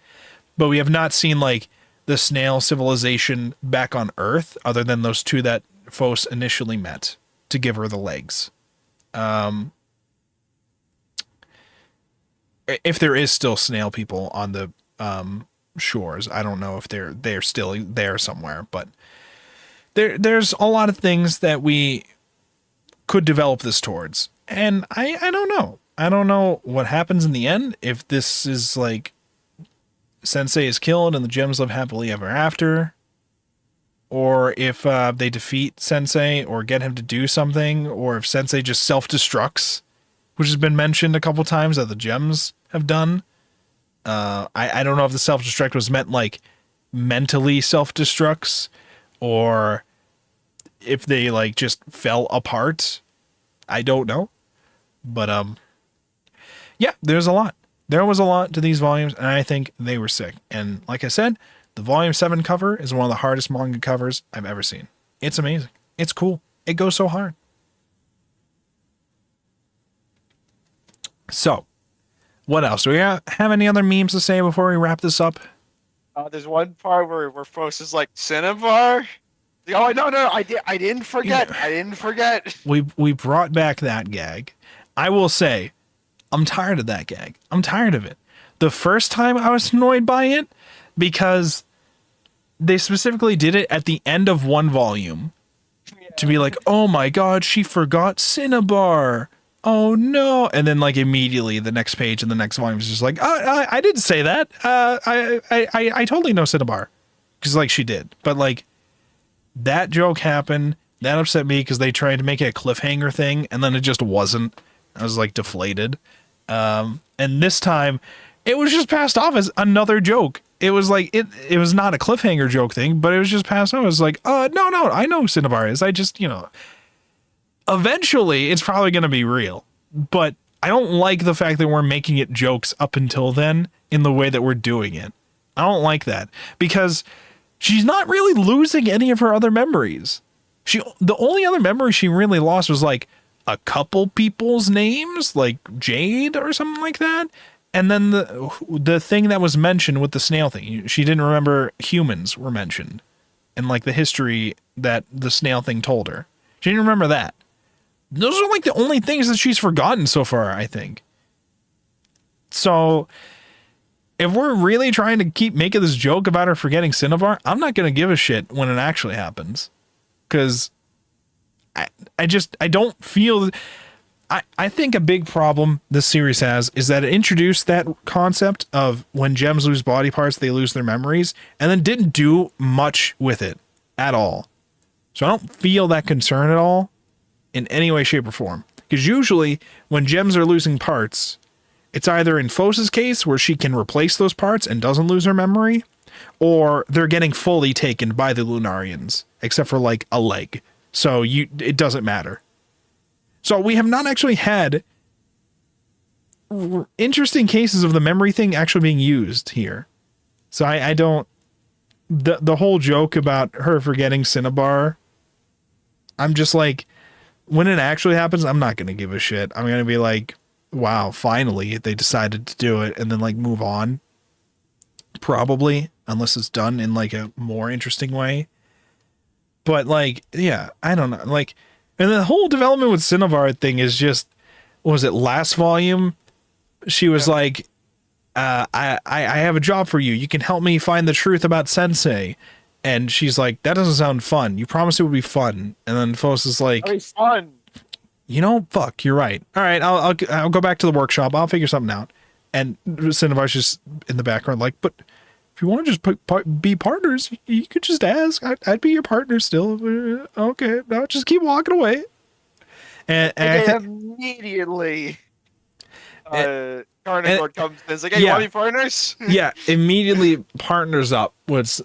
but we have not seen like the snail civilization back on Earth, other than those two that Phos initially met to give her the legs. If there is still snail people on the shores, I don't know if they're still there somewhere, but there's a lot of things that we could develop this towards, and I don't know. I don't know what happens in the end, if this is like Sensei is killed and the gems live happily ever after, or if they defeat Sensei or get him to do something, or if Sensei just self-destructs, which has been mentioned a couple times that the gems have done. I don't know if the self-destruct was meant like mentally self-destructs, or if they like just fell apart. I don't know. But yeah, there's a lot. There was a lot to these volumes, and I think they were sick. And like I said, the Volume 7 cover is one of the hardest manga covers I've ever seen. It's amazing. It's cool. It goes so hard. So, what else? Do we have any other memes to say before we wrap this up? There's one part where Phos is like, Cinnabar? Oh, no, I didn't forget. I didn't forget. We brought back that gag. I will say, I'm tired of that gag. I'm tired of it. The first time I was annoyed by it because they specifically did it at the end of one volume to be like, oh my god, she forgot Cinnabar. Oh no. And then like immediately the next page in the next volume is just like, I didn't say that. I totally know Cinnabar. Because like she did. But like that joke happened. That upset me because they tried to make it a cliffhanger thing and then it just wasn't. I was like deflated. And this time it was just passed off as another joke. It was like, it was not a cliffhanger joke thing, but it was just passed off. It was like, no, I know who Cinnabar is. I just, eventually it's probably going to be real, but I don't like the fact that we're making it jokes up until then in the way that we're doing it. I don't like that because she's not really losing any of her other memories. The only other memory she really lost was like a couple people's names, like Jade or something like that. And then the thing that was mentioned with the snail thing, she didn't remember humans were mentioned and like the history that the snail thing told her. She didn't remember that. Those are like the only things that she's forgotten so far, I think. So if we're really trying to keep making this joke about her forgetting Cinnabar, I'm not going to give a shit when it actually happens. Because I don't feel... I think a big problem this series has is that it introduced that concept of when gems lose body parts, they lose their memories, and then didn't do much with it at all. So I don't feel that concern at all in any way, shape, or form. Because usually when gems are losing parts, it's either in Phos's case where she can replace those parts and doesn't lose her memory, or they're getting fully taken by the Lunarians, except for like a leg. So it doesn't matter. So we have not actually had interesting cases of the memory thing actually being used here. So I don't... The whole joke about her forgetting Cinnabar, I'm just like, when it actually happens, I'm not going to give a shit. I'm going to be like, wow, finally they decided to do it, and then like move on. Probably, unless it's done in like a more interesting way. But like, yeah, I don't know. Like, and the whole development with Cinnabar thing is just, what was it, last volume? She was like, I have a job for you. You can help me find the truth about Sensei. And she's like, that doesn't sound fun. You promised it would be fun. And then Phos is like, Very fun. Fuck, you're right. All right, I'll go back to the workshop. I'll figure something out. And Cinnabar's just in the background like, but if you want to just be partners, you could just ask. I'd be your partner still. Okay, no, just keep walking away. And Immediately, Carnivore comes in. It's like, hey, you want to be partners? Yeah, immediately partners up with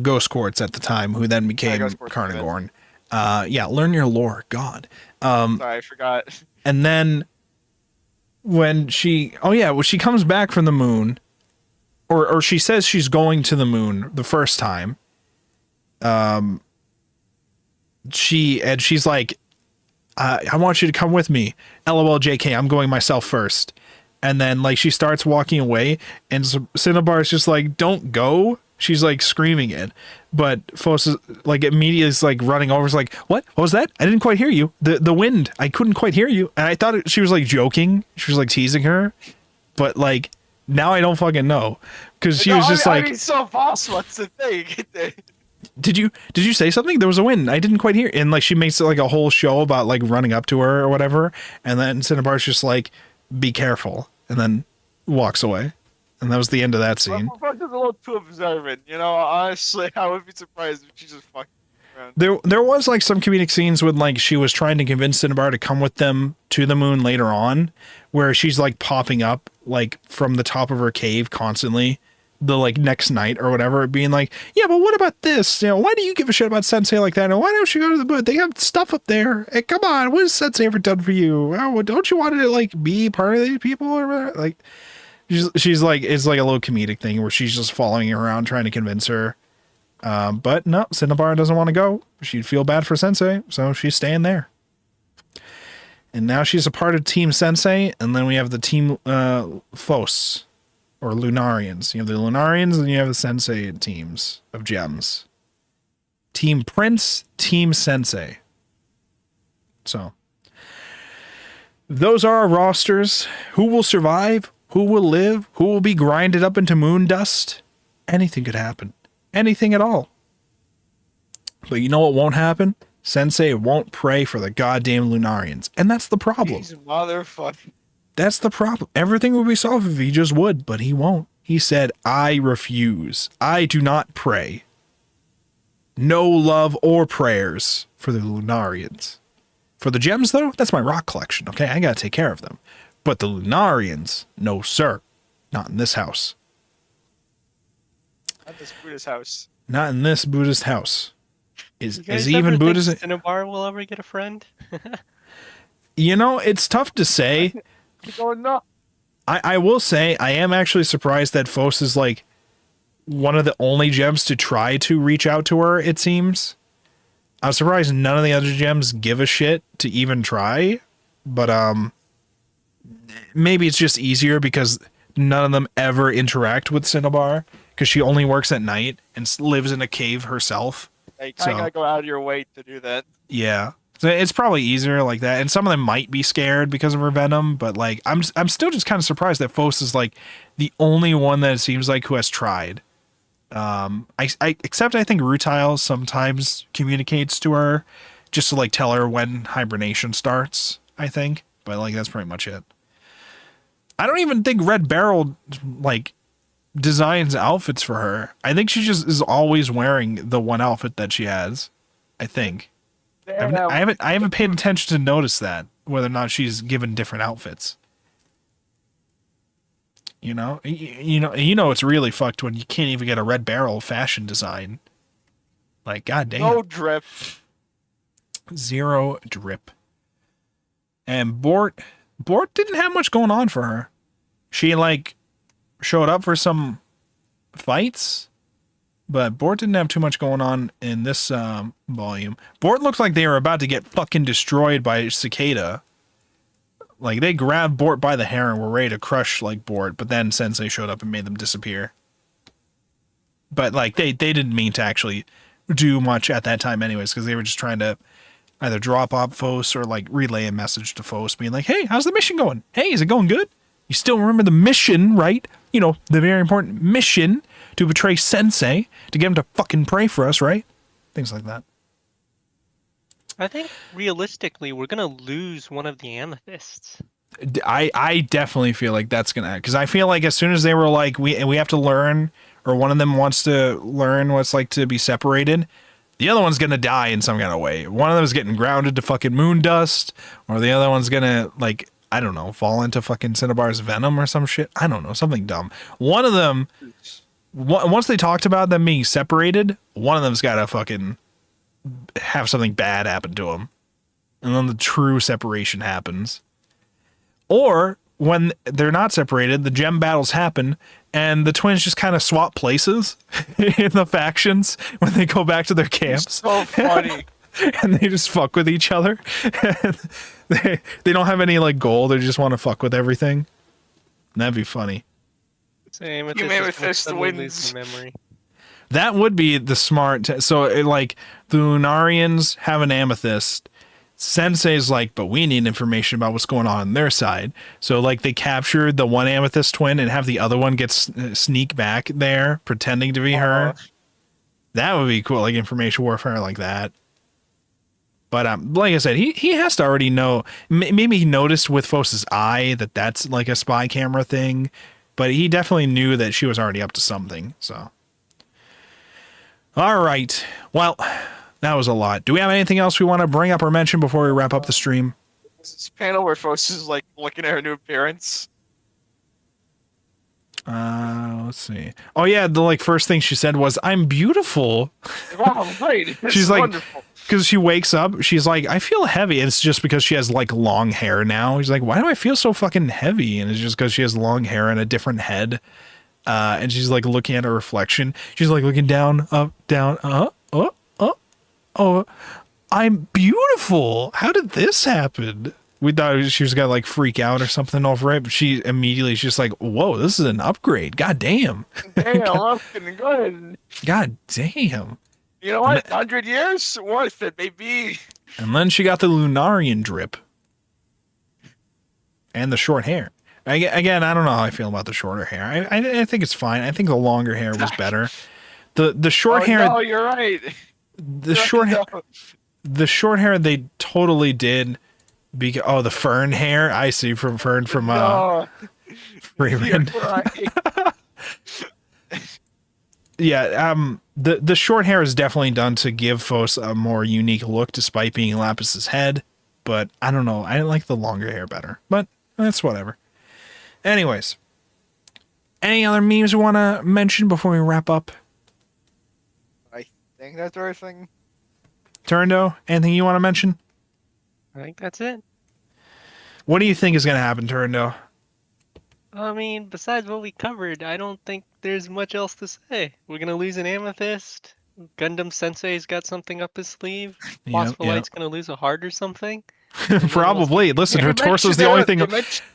Ghost Quartz at the time, who then became Carnivore. Learn your lore, God. Sorry, I forgot. And then when she comes back from the moon, or she says she's going to the moon the first time. She's like, I want you to come with me. LOL JK, I'm going myself first. And then like she starts walking away and Cinnabar is just like, don't go. She's like screaming it. But Phos is like immediately is like running over. Is like, what was that? I didn't quite hear you. The wind. I couldn't quite hear you. And I thought she was like joking. She was like teasing her. But like now I don't fucking know. Because she was just like, I mean, so Vols, what's the thing? Did you say something? There was a wind. I didn't quite hear. And like she makes like a whole show about like running up to her or whatever. And then Cinnabar's just like, be careful. And then walks away. And that was the end of that scene. Vols is a little too observant, you know. Honestly, I would be surprised if she just fucking around. There was like some comedic scenes when like she was trying to convince Cinnabar to come with them to the moon later on, where she's like popping up like from the top of her cave constantly, the like next night or whatever, being like, yeah, but what about this? You know, why do you give a shit about Sensei like that? And why don't you go to the moon? They have stuff up there. Hey, come on, what has Sensei ever done for you? Oh, don't you want to like be part of these people or whatever? Like. She's like, it's like a little comedic thing where she's just following her around trying to convince her. But no, Cinnabar doesn't want to go. She'd feel bad for Sensei, so she's staying there. And now she's a part of Team Sensei, and then we have the Team Phos, or Lunarians. You have the Lunarians, and you have the Sensei teams of gems. Team Prince, Team Sensei. So, those are our rosters. Who will survive? Who will live? Who will be grinded up into moon dust? Anything could happen. Anything at all. But you know what won't happen? Sensei won't pray for the goddamn Lunarians. And that's the problem. He's motherfucking. That's the problem. Everything would be solved if he just would, but he won't. He said, I refuse. I do not pray. No love or prayers for the Lunarians. For the gems, though, that's my rock collection, okay? I gotta take care of them. But the Lunarians, no sir. Not in this house. Not this Buddhist house. Not in this Buddhist house. Is guys even ever Buddhist? think Cinnabar will ever get a friend? You know, it's tough to say. Keep going, no. I will say, I am actually surprised that Phos is like one of the only gems to try to reach out to her, it seems. I'm surprised none of the other gems give a shit to even try. But, maybe it's just easier because none of them ever interact with Cinnabar because she only works at night and lives in a cave herself. You kind of gotta go out of your way to do that. Yeah. So it's probably easier like that. And some of them might be scared because of her venom, but like I'm still just kind of surprised that Phos is like the only one that it seems like who has tried. Except I think Rutile sometimes communicates to her just to like tell her when hibernation starts, I think. But like that's pretty much it. I don't even think Red Barrel like designs outfits for her. I think she just is always wearing the one outfit that she has. I think. I haven't paid attention to notice that whether or not she's given different outfits. You know it's really fucked when you can't even get a Red Barrel fashion design. Like goddamn. No drip. Zero drip. And Bort didn't have much going on for her. She like showed up for some fights, but Bort didn't have too much going on in this volume. Bort looked like they were about to get fucking destroyed by Cicada. Like they grabbed Bort by the hair and were ready to crush like Bort, but then Sensei showed up and made them disappear. But like they didn't mean to actually do much at that time anyways, because they were just trying to either drop off Phos or like relay a message to Phos being like, hey, how's the mission going? Hey, is it going good? You still remember the mission, right? You know, the very important mission to betray Sensei, to get him to fucking pray for us, right? Things like that. I think realistically, we're gonna lose one of the amethysts. I definitely feel like that's gonna, because I feel like as soon as they were like, we have to learn, or one of them wants to learn what it's like to be separated, the other one's gonna die in some kind of way. One of them is getting grounded to fucking moon dust, or the other one's gonna, like, I don't know, fall into fucking Cinnabar's venom or some shit. I don't know, something dumb. One of them, once they talked about them being separated, one of them's gotta fucking have something bad happen to him. And then the true separation happens. Or when they're not separated, the gem battles happen, and the twins just kind of swap places in the factions when they go back to their camps. So funny. And they just fuck with each other. they don't have any like goal. They just want to fuck with everything. That'd be funny. Same. Amethyst wins. Memory. That would be the smart. Like the Lunarians have an amethyst. Sensei's like, but we need information about what's going on their side. So like they captured the one amethyst twin and have the other one sneak back there, pretending to be her. That would be cool, like information warfare like that. But like I said, he has to already know. Maybe he noticed with Phos's eye that that's like a spy camera thing, but he definitely knew that she was already up to something. So, all right. Well, that was a lot. Do we have anything else we want to bring up or mention before we wrap up the stream? This panel where Phos is like looking at her new appearance. Let's see. Oh yeah, the like first thing she said was, "I'm beautiful." Wow, great. She's like, wonderful. because she wakes up, she's like, I feel heavy. And it's just because she has like long hair now. He's like, why do I feel so fucking heavy? And it's just because she has long hair and a different head. And she's like looking at her reflection. She's like looking down, up, down, oh, I'm beautiful. How did this happen? We thought she was gonna like freak out or something over it, but she's just like, whoa, this is an upgrade. God damn. Damn, looking good. God damn. You know what? 100 years? Worth it, baby. And then she got the Lunarian drip. And the short hair. Again, I don't know how I feel about the shorter hair. I think it's fine. I think the longer hair was better. The short hair. No, you're right. The short hair. The short hair they totally did. Because the fern hair. I see from Fern from Freeman. Right. Yeah, the short hair is definitely done to give Phos a more unique look despite being Lapis's head, but I don't know. I like the longer hair better, but that's whatever. Anyways, any other memes we want to mention before we wrap up? I think that's everything. Turndo, anything you want to mention? I think that's it. What do you think is going to happen, Turndo? I mean, besides what we covered, I don't think there's much else to say. We're gonna lose an amethyst. Gundam Sensei's got something up his sleeve. Phospholite's gonna lose a heart or something. Probably. Listen, her torso's the only thing.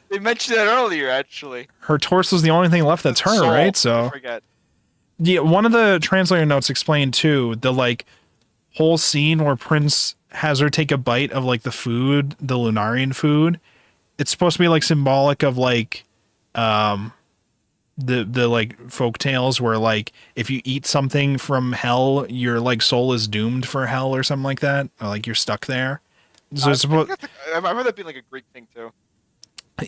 They mentioned that earlier, actually. Her torso's the only thing left that's her, right? So. I forget. Yeah, one of the translator notes explained too the like whole scene where Prince has her take a bite of like the food, the Lunarian food. It's supposed to be like symbolic of like the like folk tales where like if you eat something from hell your like soul is doomed for hell or something like that, or like you're stuck there. So it's supposed I remember that being like a Greek thing too.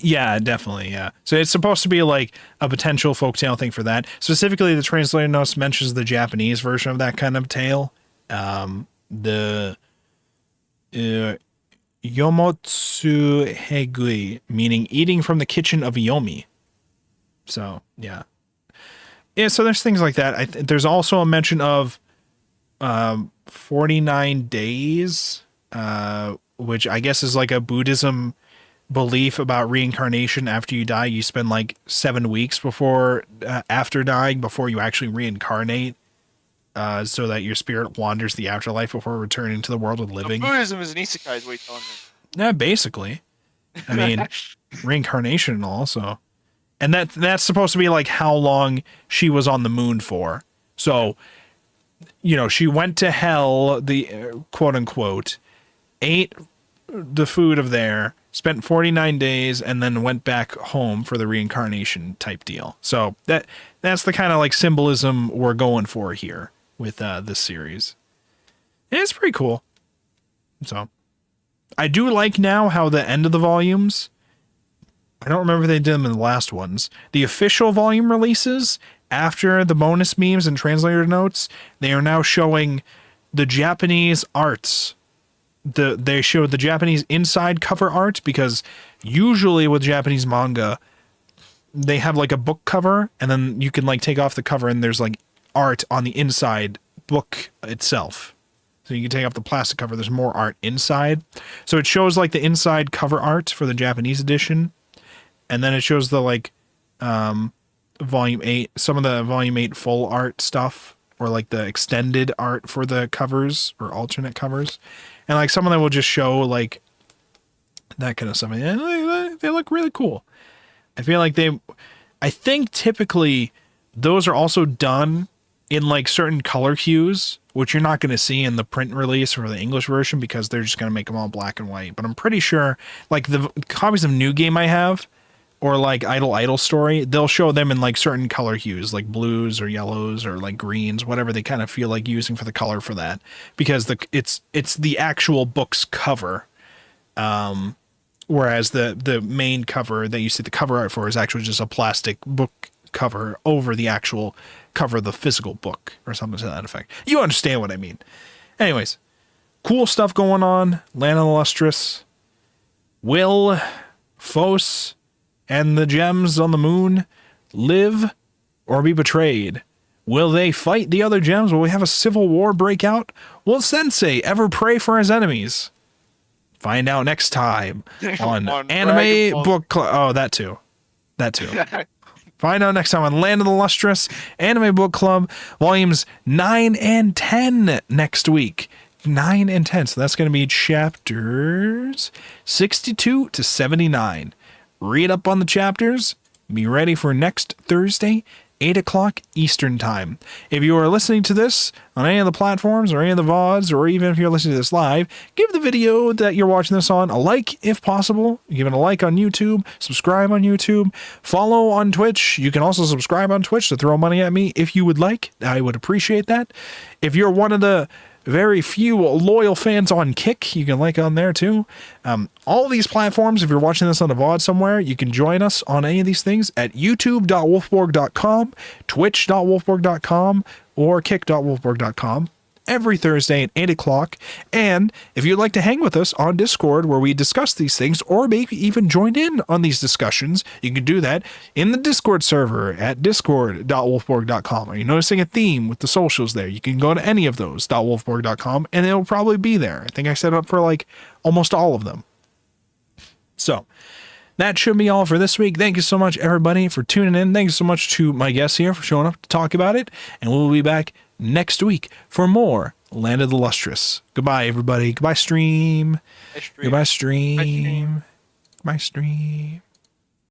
Yeah, definitely, yeah. So it's supposed to be like a potential folktale thing for that. Specifically, the translator notes mentions the Japanese version of that kind of tale. The Yomotsu Hegui, meaning eating from the kitchen of Yomi. So, yeah. Yeah, so there's things like that. There's also a mention of 49 days, which I guess is like a Buddhism belief about reincarnation. After you die, you spend like 7 weeks before after dying before you actually reincarnate, so that your spirit wanders the afterlife before returning to the world of living. So Buddhism is an isekai, is what you're telling me. Yeah, basically. I mean, reincarnation also. And that's supposed to be like how long she was on the moon for. So, you know, she went to hell, the quote unquote, ate the food of there, spent 49 days, and then went back home for the reincarnation type deal. So that's the kind of like symbolism we're going for here with this series. And it's pretty cool. So I do like now how the end of the volumes, I don't remember if they did them in the last ones. The official volume releases, after the bonus memes and translator notes, they are now showing the Japanese arts. They show the Japanese inside cover art, because usually with Japanese manga, they have like a book cover, and then you can like take off the cover and there's like art on the inside book itself. So you can take off the plastic cover, there's more art inside. So it shows like the inside cover art for the Japanese edition. and then it shows the like volume 8, some of the volume 8 full art stuff, or like the extended art for the covers or alternate covers, and like some of them will just show like that kind of stuff, and they look really cool. I feel like I think typically those are also done in like certain color hues, which you're not going to see in the print release or the English version because they're just going to make them all black and white. But I'm pretty sure like the copies of New Game I have, or like Idle Story, they'll show them in like certain color hues, like blues or yellows or like greens, whatever they kind of feel like using for the color for that, because it's the actual book's cover. Whereas the main cover that you see the cover art for is actually just a plastic book cover over the actual cover of the physical book or something to that effect. You understand what I mean. Anyways, cool stuff going on. Land of the Lustrous. Will Phos and the gems on the moon live or be betrayed? Will they fight the other gems? Will we have a civil war break out? Will Sensei ever pray for his enemies? Find out next time on Anime Book Club. Oh, that too. Find out next time on Land of the Lustrous Anime Book Club, volumes 9 and 10 next week. 9 and 10. So that's going to be chapters 62 to 79. Read up on the chapters. Be ready for next Thursday, 8 o'clock Eastern Time. If you are listening to this on any of the platforms or any of the VODs, or even if you're listening to this live, give the video that you're watching this on a like if possible. Give it a like on YouTube, subscribe on YouTube, follow on Twitch. You can also subscribe on Twitch to throw money at me if you would like. I would appreciate that. If you're one of the very few loyal fans on Kick, you can like on there too. All these platforms, if you're watching this on a VOD somewhere, you can join us on any of these things at youtube.wolfborg.com, twitch.wolfborg.com, or kick.wolfborg.com every Thursday at 8 o'clock. And if you'd like to hang with us on Discord, where we discuss these things, or maybe even join in on these discussions, you can do that in the Discord server at discord.wolfborg.com. Are you noticing a theme with the socials there? You can go to any of those, .wolfborg.com, and it'll probably be there. I think I set up for like almost all of them. So that should be all for this week. Thank you so much, everybody, for tuning in. Thank you so much to my guests here for showing up to talk about it. And we'll be back next week for more Land of the Lustrous. Goodbye, everybody. Goodbye, stream. Goodbye, stream. Goodbye, stream.